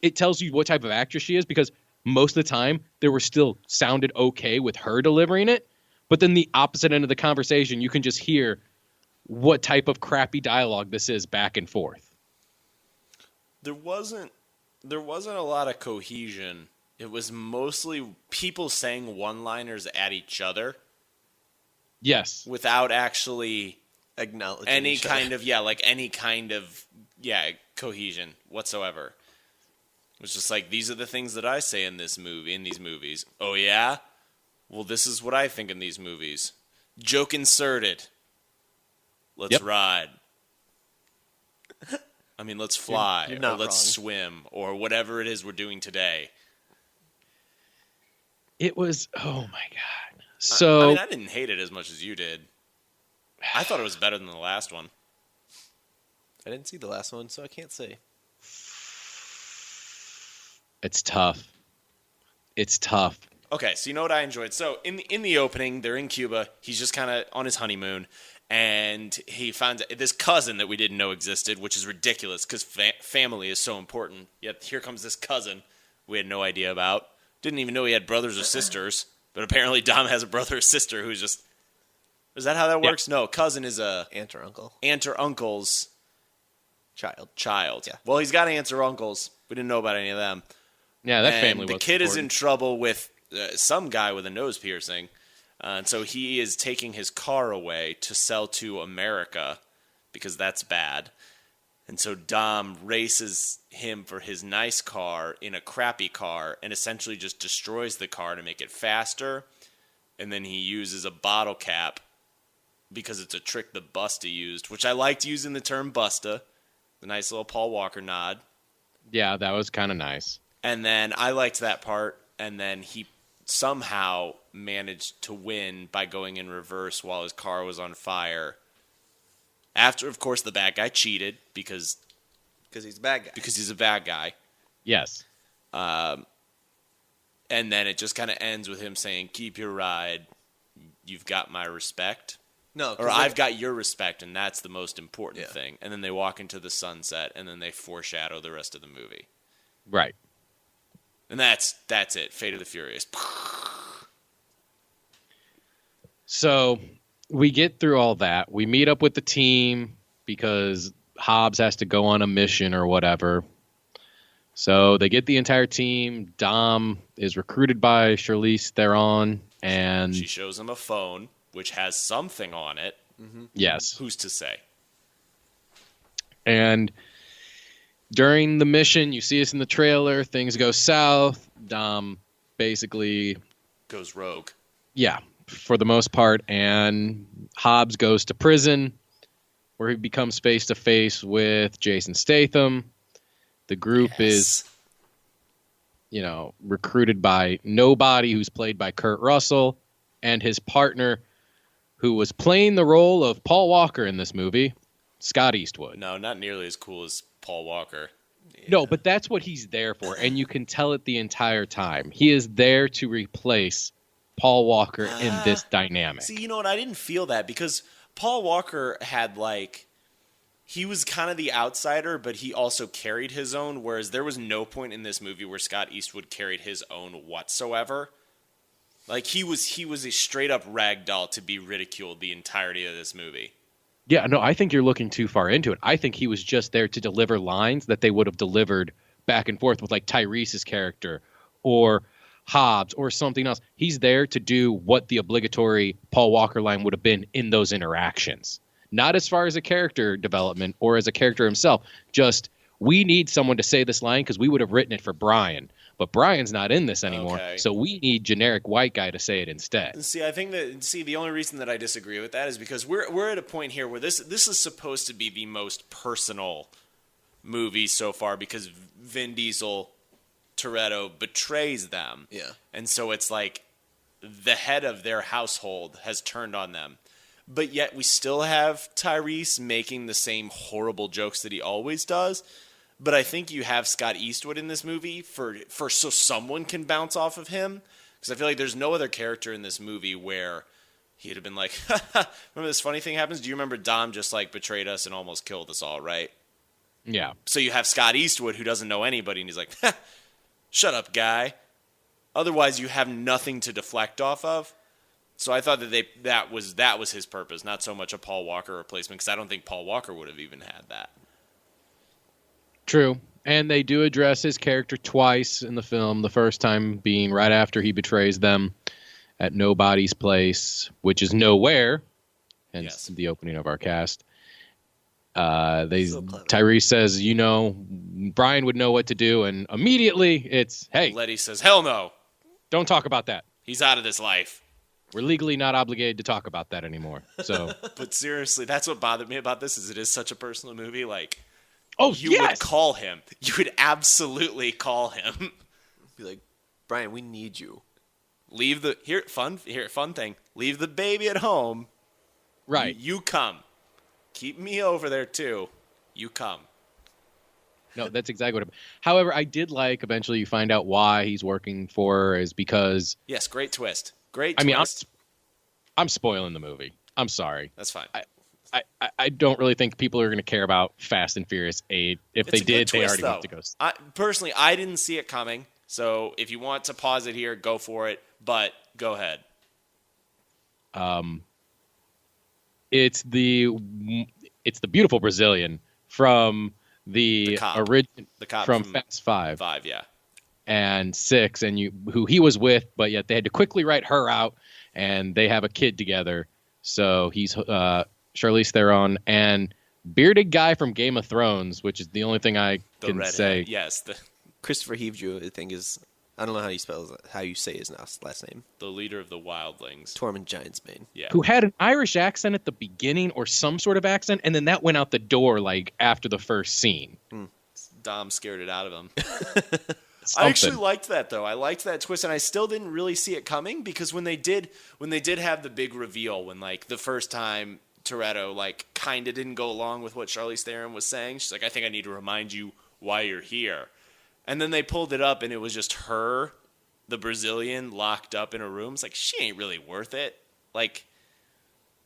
it tells you what type of actress she is, because most of the time they were still sounded okay with her delivering it. But then the opposite end of the conversation, you can just hear what type of crappy dialogue this is back and forth. There wasn't a lot of cohesion. It was mostly people saying one-liners at each other Yes. without actually Acknowledging any each other. kind of cohesion whatsoever. It was just like, these are the things that I say in these movies. Oh yeah? Well, this is what I think in these movies. Joke inserted. Let's Yep. ride. I mean, let's fly, you're or not let's wrong. swim, or whatever it is we're doing today. It was, oh my God. So, I mean, I didn't hate it as much as you did. I thought it was better than the last one. I didn't see the last one, so I can't say. it's tough. It's tough. Okay, so you know what I enjoyed? So in the opening, they're in Cuba. He's just kind of on his honeymoon, and he finds this cousin that we didn't know existed, which is ridiculous because family is so important. Yet here comes this cousin we had no idea about. Didn't even know he had brothers or sisters, but apparently Dom has a brother or sister who's just... Is that how that works? No, cousin is a Aunt or uncle. aunt or uncle's child. Yeah. Well, he's got aunts or uncles. We didn't know about any of them. Yeah, that And family was the kid is in important. trouble with some guy with a nose piercing, and so he is taking his car away to sell to America because that's bad. And so Dom races him for his nice car in a crappy car and essentially just destroys the car to make it faster. And then he uses a bottle cap because it's a trick that Busta used, which I liked using the term Busta. The nice little Paul Walker nod. Yeah, that was kind of nice. And then I liked that part, and then he somehow managed to win by going in reverse while his car was on fire. After, of course, the bad guy cheated because Because he's a bad guy. he's a bad guy. Yes. And then it just kind of ends with him saying, "Keep your ride. You've got my respect." No, Or I've got your respect, and that's the most important Yeah. thing. And then they walk into the sunset, and then they foreshadow the rest of the movie. Right. And that's it. Fate of the Furious. So we get through all that. We meet up with the team because Hobbs has to go on a mission or whatever. So they get the entire team. Dom is recruited by Charlize Theron And she shows him a phone, which has something on it. yes. Who's to say? And during the mission, you see us in the trailer, things go south. Dom basically, Goes rogue. yeah, for the most part. And Hobbs goes to prison where he becomes face to face with Jason Statham. The group is, recruited by Nobody, who's played by Kurt Russell, and his partner, who was playing the role of Paul Walker in this movie, Scott Eastwood. No, not nearly as cool as Paul Walker. No, but that's what he's there for, and you can tell it the entire time. He is there to replace Paul Walker in this dynamic. See, you know what? I didn't feel that because Paul Walker had he was kind of the outsider, but he also carried his own, whereas there was no point in this movie where Scott Eastwood carried his own whatsoever. Like, he was a straight-up ragdoll to be ridiculed the entirety of this movie. Yeah, no, I think you're looking too far into it. I think he was just there to deliver lines that they would have delivered back and forth with, like, Tyrese's character or Hobbs or something else. He's there to do what the obligatory Paul Walker line would have been in those interactions. Not as far as a character development or as a character himself. Just, we need someone to say this line because we would have written it for Brian. But Brian's not in this anymore, Okay. so we need generic white guy to say it instead. See, I think the only reason that I disagree with that is because we're at a point here where this is supposed to be the most personal movie so far because Vin Diesel, Toretto betrays them. Yeah. And so it's like the head of their household has turned on them. But yet we still have Tyrese making the same horrible jokes that he always does. But I think you have Scott Eastwood in this movie for so someone can bounce off of him. Because I feel like there's no other character in this movie where he'd have been like, remember this funny thing happens? Do you remember Dom just betrayed us and almost killed us all, right? Yeah. So you have Scott Eastwood who doesn't know anybody and he's like, shut up, guy. Otherwise you have nothing to deflect off of. So I thought that was his purpose, not so much a Paul Walker replacement, because I don't think Paul Walker would have even had that. True. And they do address his character twice in the film, the first time being right after he betrays them at Nobody's place, which is nowhere, hence the opening of our cast. Tyrese says, Brian would know what to do, and immediately it's, hey. Letty says, hell no. Don't talk about that. He's out of this life. We're legally not obligated to talk about that anymore. So, But seriously, that's what bothered me about this, is it is such a personal movie. you would call him. You would absolutely call him. Be like, Brian, we need you. Leave the fun thing. Leave the baby at home. Right. You come. Keep me over there too. You come. No, that's exactly what. However, I did like eventually you find out why he's working for her is because. Yes, great twist. Great I twist. mean, I'm spoiling the movie. I'm sorry. That's fine. I don't really think people are going to care about Fast and Furious 8. If It's they a good did, they twist, already went to go. Personally, I didn't see it coming. So if you want to pause it here, go for it. But go ahead. It's the beautiful Brazilian from the cop. original The cop from from Fast 5 yeah. and 6, and who he was with, but yet they had to quickly write her out, and they have a kid together. So he's Charlize Theron and bearded guy from Game of Thrones, which is the only thing I can redhead. say. Yes, Christopher Heavju, I think is, I don't know how you say his last name. the leader of the wildlings. Tormund Giantsbane. Yeah. Who had an Irish accent at the beginning or some sort of accent, and then that went out the door after the first scene. Dom scared it out of him. Something. I actually liked that though. I liked that twist, and I still didn't really see it coming because when they did have the big reveal, when the first time Toretto kind of didn't go along with what Charlize Theron was saying, she's like, I think I need to remind you why you're here, and then they pulled it up, and it was just her, the Brazilian, locked up in a room. It's like she ain't really worth it. Like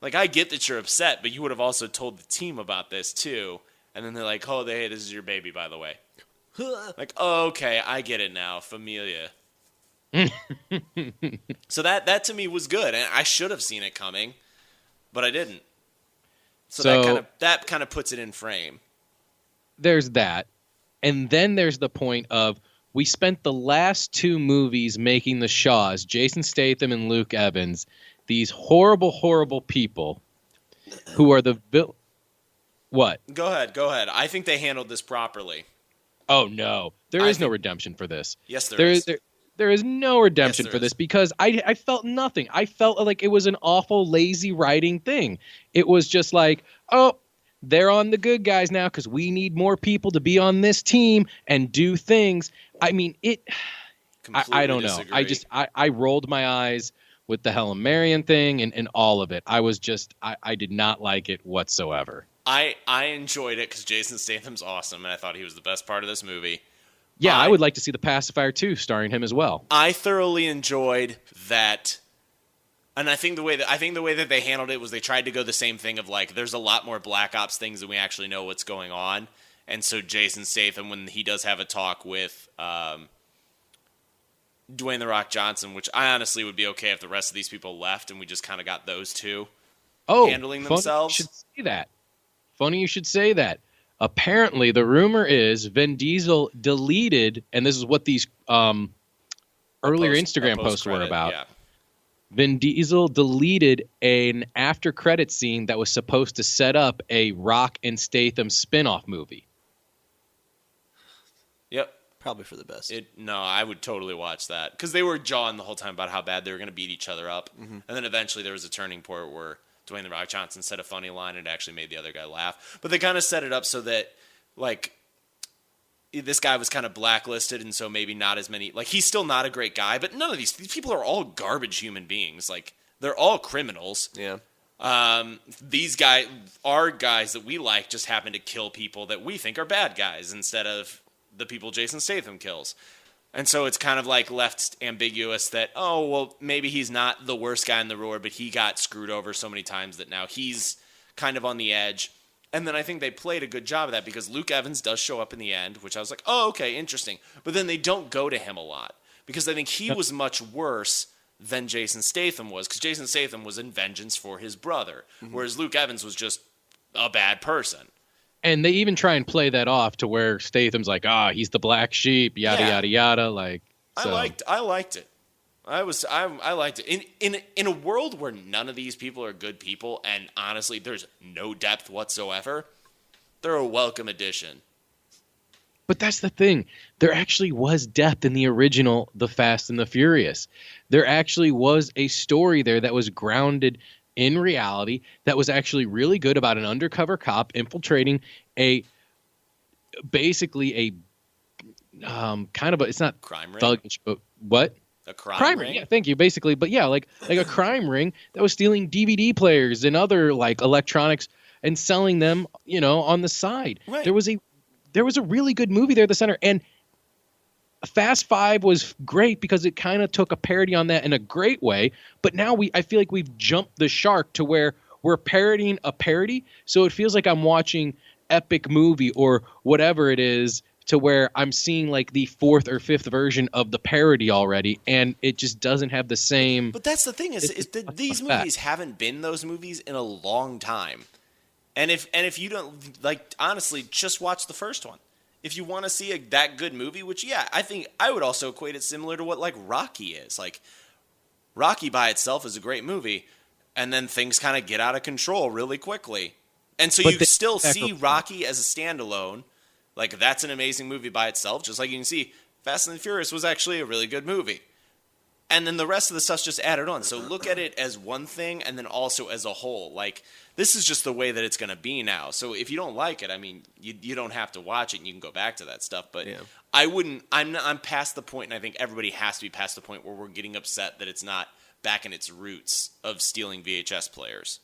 I get that you're upset, but you would have also told the team about this too. And then they're like, oh, hey, this is your baby, by the way. Oh, okay, I get it now. Familia. So that to me was good, and I should have seen it coming, but I didn't. So that kind of puts it in frame. There's that, and then there's the point of We spent the last 2 movies making the Shaws, Jason Statham and Luke Evans, these horrible, horrible people who are the What? Go ahead. I think they handled this properly. Oh, no. There is no redemption for this. Yes, there is. There is no redemption Yes, for there this is. because I felt nothing. I felt like it was an awful, lazy writing thing. It was just like, oh, they're on the good guys now because we need more people to be on this team and do things. I mean, I don't know. I rolled my eyes with the Helen Marion thing and all of it. I did not like it whatsoever. I enjoyed it because Jason Statham's awesome, and I thought he was the best part of this movie. Yeah, I would like to see The Pacifier 2 starring him as well. I thoroughly enjoyed that, and I think the way that they handled it was they tried to go the same thing of like, there's a lot more Black Ops things than we actually know what's going on, and so Jason Statham, when he does have a talk with Dwayne The Rock Johnson, which I honestly would be okay if the rest of these people left and we just kind of got those two handling themselves. Funny you should say that. Apparently, the rumor is Vin Diesel deleted, and this is what these earlier Instagram posts were about. Yeah. Vin Diesel deleted an after-credit scene that was supposed to set up a Rock and Statham spin-off movie. Yep. Probably for the best. No, I would totally watch that because they were jawing the whole time about how bad they were going to beat each other up, and then eventually there was a turning point where Dwayne The Rock Johnson said a funny line and it actually made the other guy laugh. But they kind of set it up so that, like, this guy was kind of blacklisted, and so maybe not as many. Like, he's still not a great guy, but none of these people are all garbage human beings. Like, they're all criminals. Yeah. These guys are guys that we like, just happen to kill people that we think are bad guys instead of the people Jason Statham kills. And so it's kind of like left ambiguous that, oh, well, maybe he's not the worst guy in the world, but he got screwed over so many times that now he's kind of on the edge. And then I think they played a good job of that because Luke Evans does show up in the end, which I was like, oh, okay, interesting. But then they don't go to him a lot because I think he was much worse than Jason Statham was, because Jason Statham was in vengeance for his brother, whereas Luke Evans was just a bad person. And they even try and play that off to where Statham's like, he's the black sheep, yada, yada, yada. Like, so. I liked it. I liked it. In a world where none of these people are good people, and honestly, there's no depth whatsoever, they're a welcome addition. But that's the thing. There actually was depth in the original The Fast and the Furious. There actually was a story there that was grounded in reality, that was actually really good, about an undercover cop infiltrating basically a kind of a, it's not crime ring, thuggish, but what? A crime ring? Yeah, thank you. Basically, but yeah, like a crime ring that was stealing DVD players and other like electronics and selling them, on the side. Right. There was a really good movie there at the center, and Fast 5 was great because it kind of took a parody on that in a great way. But now I feel like we've jumped the shark to where we're parodying a parody. So it feels like I'm watching Epic Movie or whatever it is, to where I'm seeing like the 4th or 5th version of the parody already, and it just doesn't have the same. But that's the thing is that these movies haven't been those movies in a long time. And if you don't, like, honestly, just watch the first one. If you want to see that good movie, which, yeah, I think I would also equate it similar to what, like, Rocky is. Like, Rocky by itself is a great movie, and then things kind of get out of control really quickly. And so you still see Rocky as a standalone. Like, that's an amazing movie by itself, just like you can see Fast and the Furious was actually a really good movie. And then the rest of the stuff's just added on. So look at it as one thing and then also as a whole. Like, this is just the way that it's going to be now. So if you don't like it, I mean, you don't have to watch it and you can go back to that stuff. But yeah. I'm past the point, and I think everybody has to be past the point where we're getting upset that it's not back in its roots of stealing VHS players.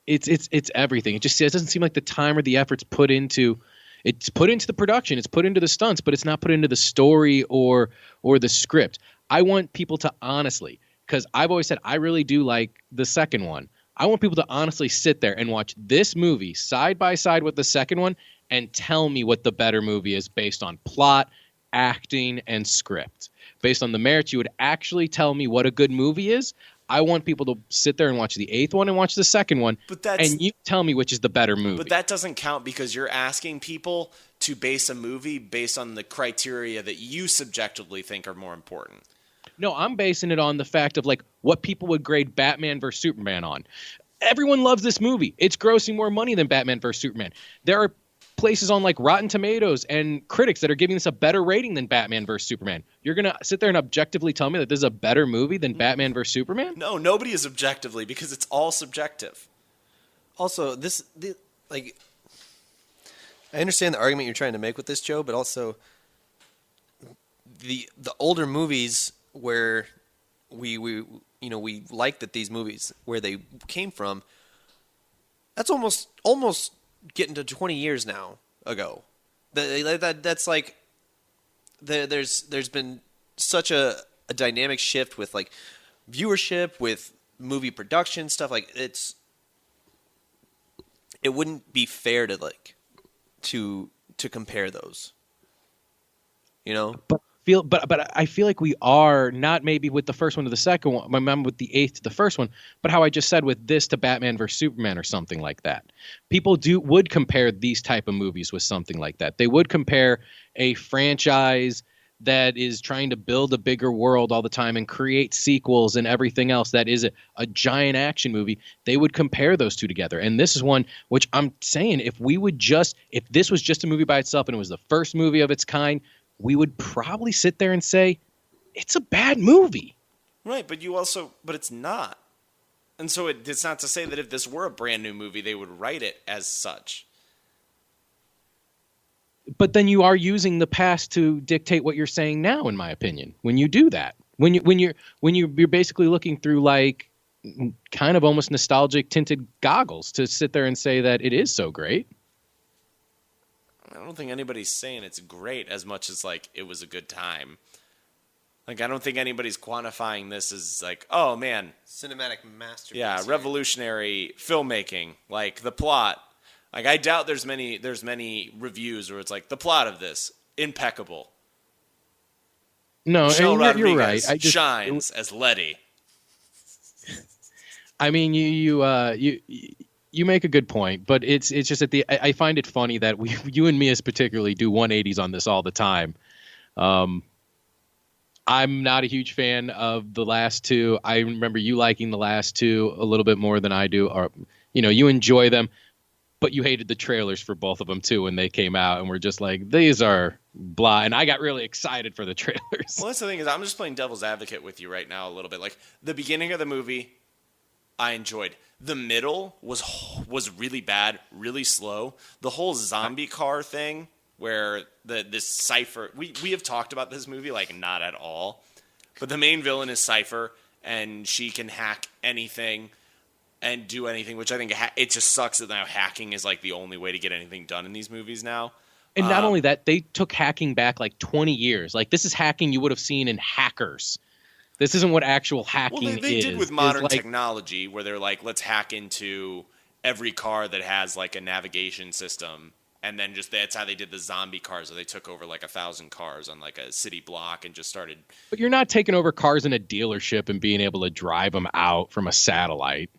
It's everything. It doesn't seem like the time or the effort's put into the production, it's put into the stunts, but it's not put into the story or the script. I want people to honestly, because I've always said I really do like the second one. I want people to honestly sit there and watch this movie side by side with the second one and tell me what the better movie is based on plot, acting, and script. Based on the merits, you would actually tell me what a good movie is. I want people to sit there and watch the 8th one and watch the 2nd one, and you tell me which is the better movie. But that doesn't count because you're asking people to base a movie based on the criteria that you subjectively think are more important. No, I'm basing it on the fact of like what people would grade Batman vs Superman on. Everyone loves this movie. It's grossing more money than Batman vs Superman. There are places on like Rotten Tomatoes and critics that are giving this a better rating than Batman vs Superman. You're going to sit there and objectively tell me that this is a better movie than Batman vs Superman? No, nobody is objectively because it's all subjective. Also, I understand the argument you're trying to make with this, Joe, but also the older movies where we like that these movies where they came from, that's almost getting to 20 years now ago. That's like there's been such a dynamic shift with like viewership, with movie production stuff. Like it wouldn't be fair to to compare those. You know? But I feel like we are not maybe with the first one to the second one, I'm with the 8th to the first one, but how I just said with this to Batman vs Superman or something like that. People would compare these type of movies with something like that. They would compare a franchise that is trying to build a bigger world all the time and create sequels and everything else that is a giant action movie. They would compare those two together. And this is one which I'm saying if this was just a movie by itself and it was the first movie of its kind, we would probably sit there and say, it's a bad movie. Right, but it's not. And so it's not to say that if this were a brand new movie, they would write it as such. But then you are using the past to dictate what you're saying now, in my opinion, when you do that. When you're basically looking through like kind of almost nostalgic tinted goggles to sit there and say that it is so great. I don't think anybody's saying it's great as much as like it was a good time. Like I don't think anybody's quantifying this as like, oh man, cinematic masterpiece. Yeah, revolutionary filmmaking, like the plot. Like I doubt there's many reviews where it's like the plot of this impeccable. No, Michelle you're right. Rodriguez shines as Letty. I mean, you make a good point, but it's just that I find it funny that you and me particularly do 180s on this all the time. I'm not a huge fan of the last two. I remember you liking the last two a little bit more than I do, or you enjoy them, but you hated the trailers for both of them too when they came out, and we're just like, these are blah. And I got really excited for the trailers. Well, that's the thing is, I'm just playing devil's advocate with you right now a little bit. Like the beginning of the movie, I enjoyed. The middle was really bad, really slow. The whole zombie car thing, where this Cypher, we have talked about this movie like not at all, but the main villain is Cypher, and she can hack anything and do anything, which I think it just sucks that now hacking is like the only way to get anything done in these movies now. And not only that, they took hacking back like 20 years. Like this is hacking you would have seen in Hackers. This isn't what actual hacking is. Well, they did with modern technology where they're like, let's hack into every car that has like a navigation system. And then that's how they did the zombie cars. Where they took over like 1,000 cars on like a city block and just started. But you're not taking over cars in a dealership and being able to drive them out from a satellite.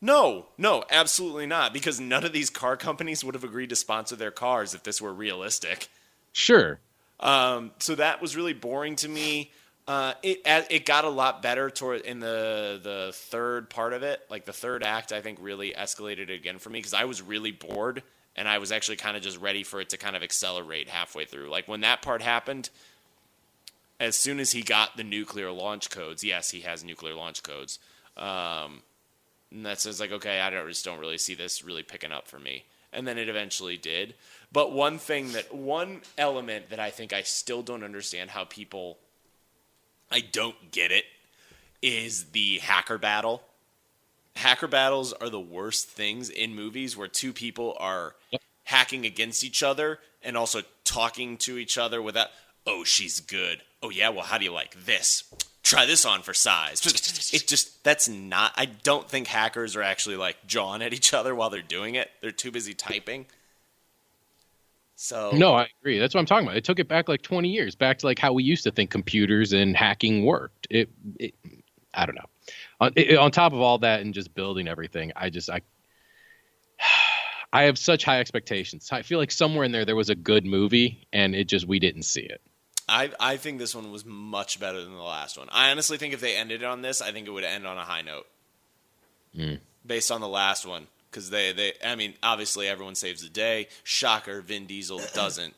No, absolutely not. Because none of these car companies would have agreed to sponsor their cars if this were realistic. Sure. So that was really boring to me. It got a lot better in the third part of it. Like the third act, I think really escalated it again for me because I was really bored and I was actually kind of just ready for it to kind of accelerate halfway through. Like when that part happened, as soon as he got the nuclear launch codes, yes, he has nuclear launch codes. And that says like, okay, I just don't really see this really picking up for me. And then it eventually did. But one element that I think I still don't understand how people, I don't get it, is the hacker battle. Hacker battles are the worst things in movies where two people are hacking against each other and also talking to each other without, oh, she's good. Oh, yeah, well, how do you like this? Try this on for size. I don't think hackers are actually like jawing at each other while they're doing it. They're too busy typing. So no, I agree. That's what I'm talking about. It took it back like 20 years, back to like how we used to think computers and hacking worked. I don't know. On top of all that and just building everything, I have such high expectations. I feel like somewhere in there was a good movie, and we didn't see it. I think this one was much better than the last one. I honestly think if they ended on this, I think it would end on a high note. Based on the last one. Because I mean, obviously everyone saves the day. Shocker, Vin Diesel doesn't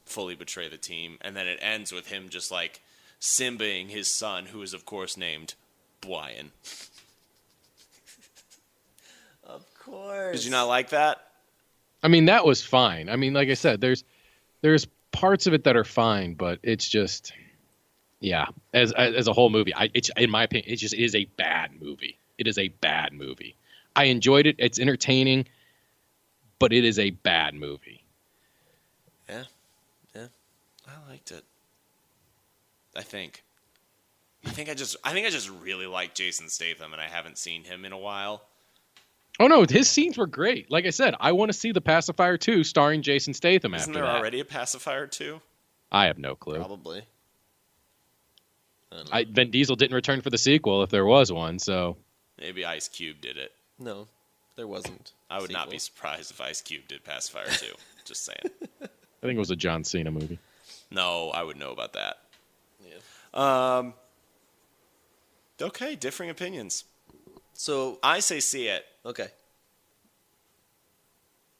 fully betray the team. And then it ends with him just like Simbaing his son, who is of course named Brian. Of course. Did you not like that? I mean, that was fine. I mean, like I said, there's parts of it that are fine, but it's just, yeah, as a whole movie, in my opinion, it just is a bad movie. It is a bad movie. I enjoyed it. It's entertaining, but it is a bad movie. Yeah. I liked it. I think I just really like Jason Statham, and I haven't seen him in a while. Oh no, his scenes were great. Like I said, I want to see The Pacifier 2 starring Jason Statham. Isn't after there that. already a Pacifier 2? I have no clue. Probably. Vin Diesel didn't return for the sequel if there was one, so Maybe Ice Cube did it. No, there wasn't. I would not be Sequel. surprised if Ice Cube did Pacifier 2. Just saying. I think it was a John Cena movie. No, I would know about that. Yeah. Okay, differing opinions. So I say see it. okay.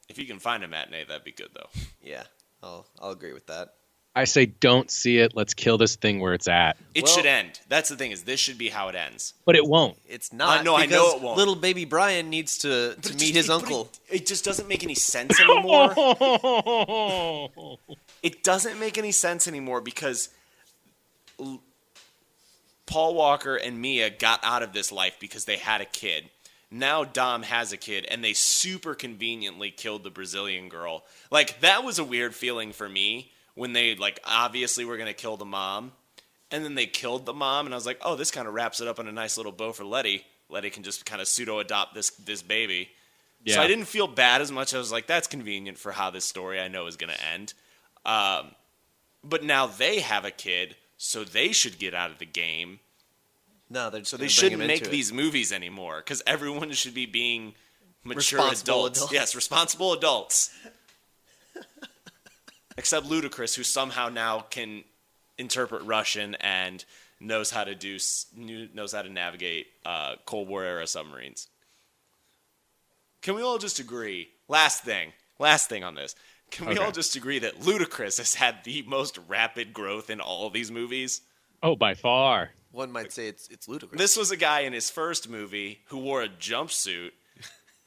If you can find a matinee, that'd be good, though. Yeah, I'll agree with that. I say don't see it. Let's kill this thing where it's at. It Well- should end. That's the thing, is this should be how it ends. But it won't. It's not. No, I know because it won't. Little baby Brian needs to meet his uncle. It just doesn't make any sense anymore. It doesn't make any sense anymore because Paul Walker and Mia got out of this life because they had a kid. Now Dom has a kid, and they super conveniently killed the Brazilian girl. Like, that was a weird feeling for me when they, like, obviously were going to kill the mom. And then they killed the mom, and I was like, oh, this kind of wraps it up in a nice little bow for Letty. Letty can just kind of pseudo-adopt this baby. Yeah. So I didn't feel bad as much. I was like, that's convenient for how this story I know is going to end. But now they have a kid, so they should get out of the game. No, they're So gonna they bring him shouldn't into make it. these movies anymore because everyone should be being mature Responsible adults. adults. Yes, responsible adults. Except Ludacris, who somehow now can interpret Russian and knows how to navigate Cold War era submarines. Can we all just agree? Last thing on this. Can we Okay. all just agree that Ludacris has had the most rapid growth in all of these movies? Oh, by far. One might say it's ludicrous. This was a guy in his first movie who wore a jumpsuit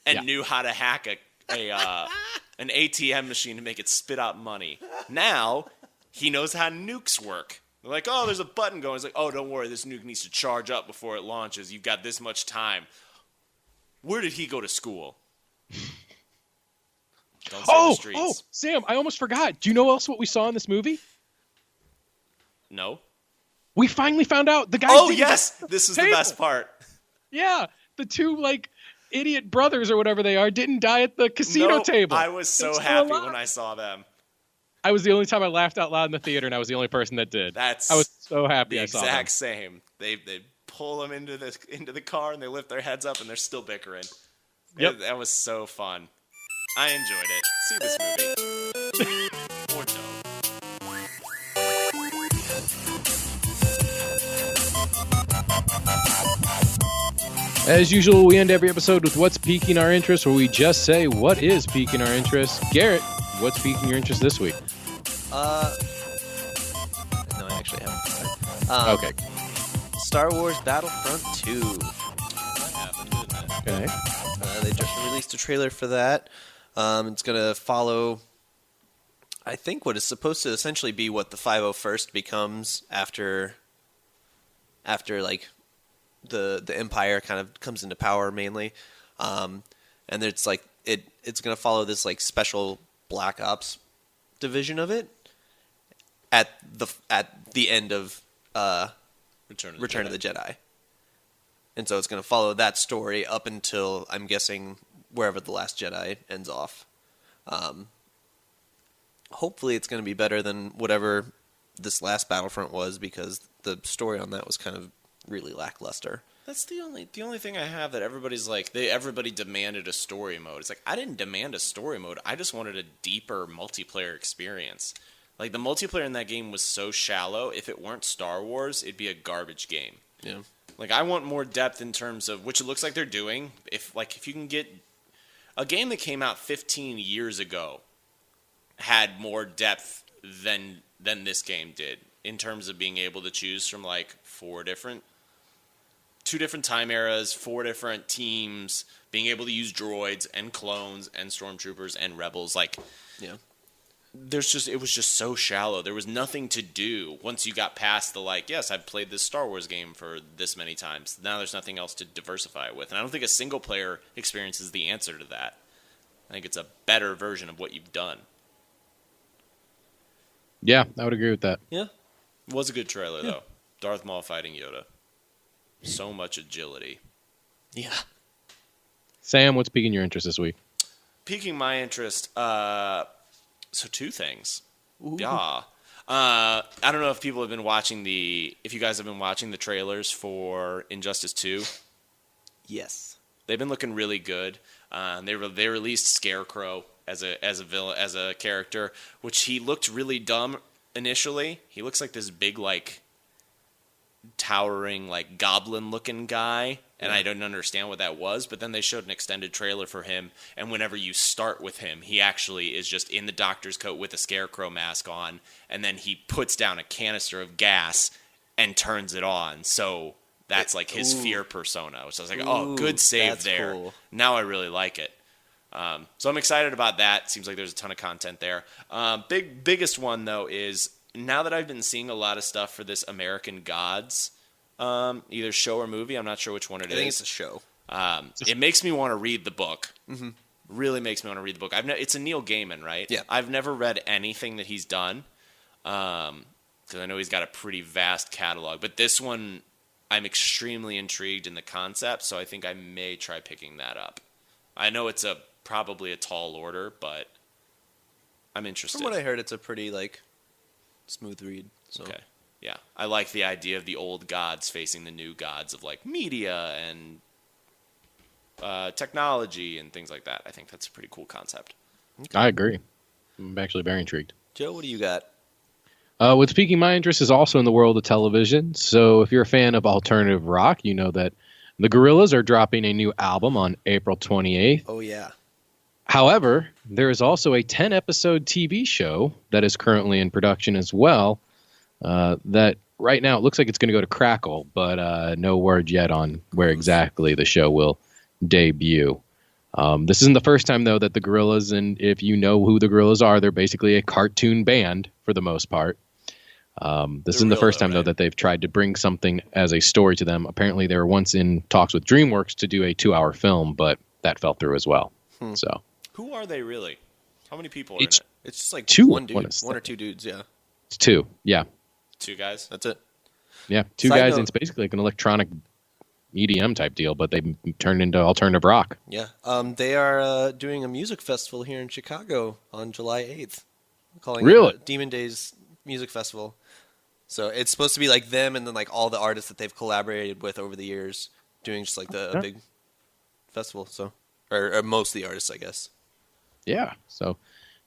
and Yeah. knew how to hack an ATM machine to make it spit out money. Now, he knows how nukes work. They're like, oh, there's a button going. It's like, oh, don't worry, this nuke needs to charge up before it launches. You've got this much time. Where did he go to school? Don't say the streets. Sam, I almost forgot. Do you know else what we saw in this movie? No? We finally found out the guy. Oh, yes! This is the table. best part. Yeah, the two idiot brothers or whatever they are didn't die at the casino Nope, table. I was so They're still happy alive. when I saw them. I was the only time I laughed out loud in the theater, and I was the only person that did. I was so happy the I saw them. exact same. They pull them into the car and they lift their heads up and they're still bickering. Yep. That was so fun. I enjoyed it. See this movie. Or don't. As usual, we end every episode with what's piquing our interest, where we just say what is piquing our interest. Garrett, what's piquing your interest this week? No, I actually haven't. Okay. Star Wars Battlefront 2. Okay. They just released a trailer for that. It's gonna follow, I think, what is supposed to essentially be what the 501st becomes after like the Empire kind of comes into power mainly, and it's like it's gonna follow this like special Black Ops division of it at the end of Return of the Jedi. And so it's going to follow that story up until, I'm guessing, wherever The Last Jedi ends off. Hopefully it's going to be better than whatever this last Battlefront was, because the story on that was kind of really lackluster. That's the only thing I have that everybody's like everybody demanded a story mode. It's like I didn't demand a story mode. I just wanted a deeper multiplayer experience. Like the multiplayer in that game was so shallow. If it weren't Star Wars, it'd be a garbage game. Yeah. Like I want more depth in terms of which it looks like they're doing. If you can get a game that came out 15 years ago had more depth than this game did in terms of being able to choose from like 2 different time eras, 4 different teams, being able to use droids and clones and stormtroopers and rebels. Like, Yeah. it was just so shallow. There was nothing to do once you got past the like, yes, I've played this Star Wars game for this many times. Now there's nothing else to diversify it with. And I don't think a single player experience is the answer to that. I think it's a better version of what you've done. Yeah, I would agree with that. Yeah. It was a good trailer, though. Darth Maul fighting Yoda. So much agility. Yeah. Sam, what's piquing your interest this week? Piquing my interest, so 2 things. Ooh. Yeah. I don't know if people have been watching if you guys have been watching the trailers for Injustice 2. Yes. They've been looking really good. They released Scarecrow as a villain, as a character, which he looked really dumb initially. He looks like this big like towering like goblin looking guy, and I didn't understand what that was, but then they showed an extended trailer for him, and whenever you start with him, he actually is just in the doctor's coat with a Scarecrow mask on, and then he puts down a canister of gas and turns it on. So that's like his fear persona, which I was like, oh, good save there. Cool. Now I really like it. So I'm excited about that. Seems like there's a ton of content there. Biggest one though is now that I've been seeing a lot of stuff for this American Gods, either show or movie. I'm not sure which one it is. I think it's a show. It makes me want to read the book. Mm-hmm. Really makes me want to read the book. It's a Neil Gaiman, right? Yeah. I've never read anything that he's done because I know he's got a pretty vast catalog. But this one, I'm extremely intrigued in the concept, so I think I may try picking that up. I know it's probably a tall order, but I'm interested. From what I heard, it's a pretty like smooth read. So. Okay. Yeah. I like the idea of the old gods facing the new gods of like media and technology and things like that. I think that's a pretty cool concept. I agree. I'm actually very intrigued. Joe, what do you got? What's piquing my interest is also in the world of television. So if you're a fan of alternative rock, you know that the Gorillaz are dropping a new album on April 28th. Oh, yeah. However, there is also a 10-episode TV show that is currently in production as well. That right now it looks like it's going to go to Crackle, but no word yet on where exactly the show will debut. This isn't the first time, though, that the Gorillaz, and if you know who the Gorillaz are, they're basically a cartoon band for the most part. This isn't the first time, though, that they've tried to bring something as a story to them. Apparently, they were once in talks with DreamWorks to do a 2-hour film, but that fell through as well. So, who are they really? How many people are in it? It's just like two. one dude. One or two dudes, yeah. It's 2, yeah. 2 guys? That's it. Yeah, 2 Side guys, note- and it's basically like an electronic EDM type deal, but they turned into alternative rock. Yeah. They are doing a music festival here in Chicago on July 8th. Calling Really? it Demon Days Music Festival. So it's supposed to be like them and then like all the artists that they've collaborated with over the years doing just like a big festival. So or most of the artists, I guess. Yeah, so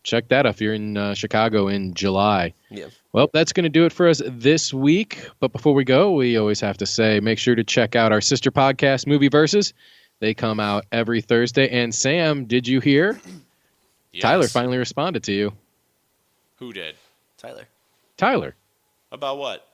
check that out if you're in Chicago in July. Yeah. Well, that's going to do it for us this week. But before we go, we always have to say, make sure to check out our sister podcast, Movie Versus. They come out every Thursday. And Sam, did you hear? Yes. Tyler finally responded to you. Who did? Tyler, About what?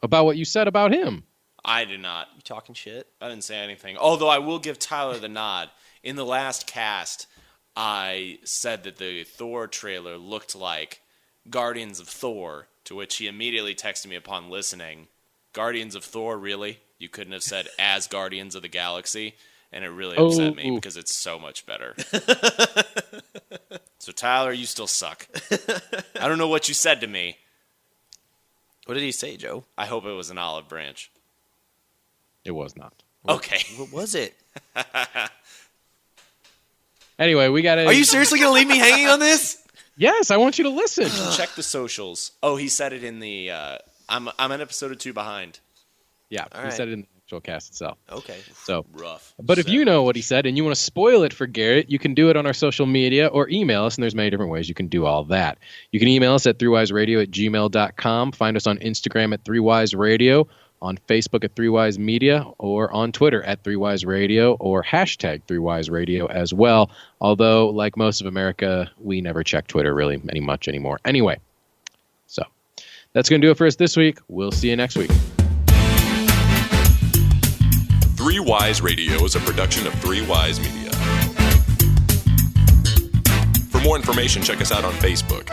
about what you said about him. I did not. You talking shit? I didn't say anything. Although I will give Tyler the nod. In the last cast, I said that the Thor trailer looked like Guardians of Thor, to which he immediately texted me upon listening, Guardians of Thor, really? You couldn't have said as Guardians of the Galaxy? And it really upset me because it's so much better. So, Tyler, you still suck. I don't know what you said to me. What did he say, Joe? I hope it was an olive branch. It was not. Okay. What was it? Anyway, we got to... Are you seriously going to leave me hanging on this? Yes, I want you to listen. Check the socials. Oh, he said it in the... I'm an episode or 2 behind. Yeah, All he right. said it in... actual cast itself. Okay. So, Rough. but if you know what he said and you want to spoil it for Garrett, you can do it on our social media or email us, and there's many different ways you can do all that. You can email us at 3wiseradio@gmail.com, find us on Instagram at 3wiseradio, on Facebook at 3wisemedia, or on Twitter at 3wiseradio, or hashtag 3wiseradio as well. Although, like most of America, we never check Twitter really much anymore. Anyway, so that's going to do it for us this week. We'll see you next week. 3 Wise Radio is a production of 3 Wise Media. For more information, check us out on Facebook.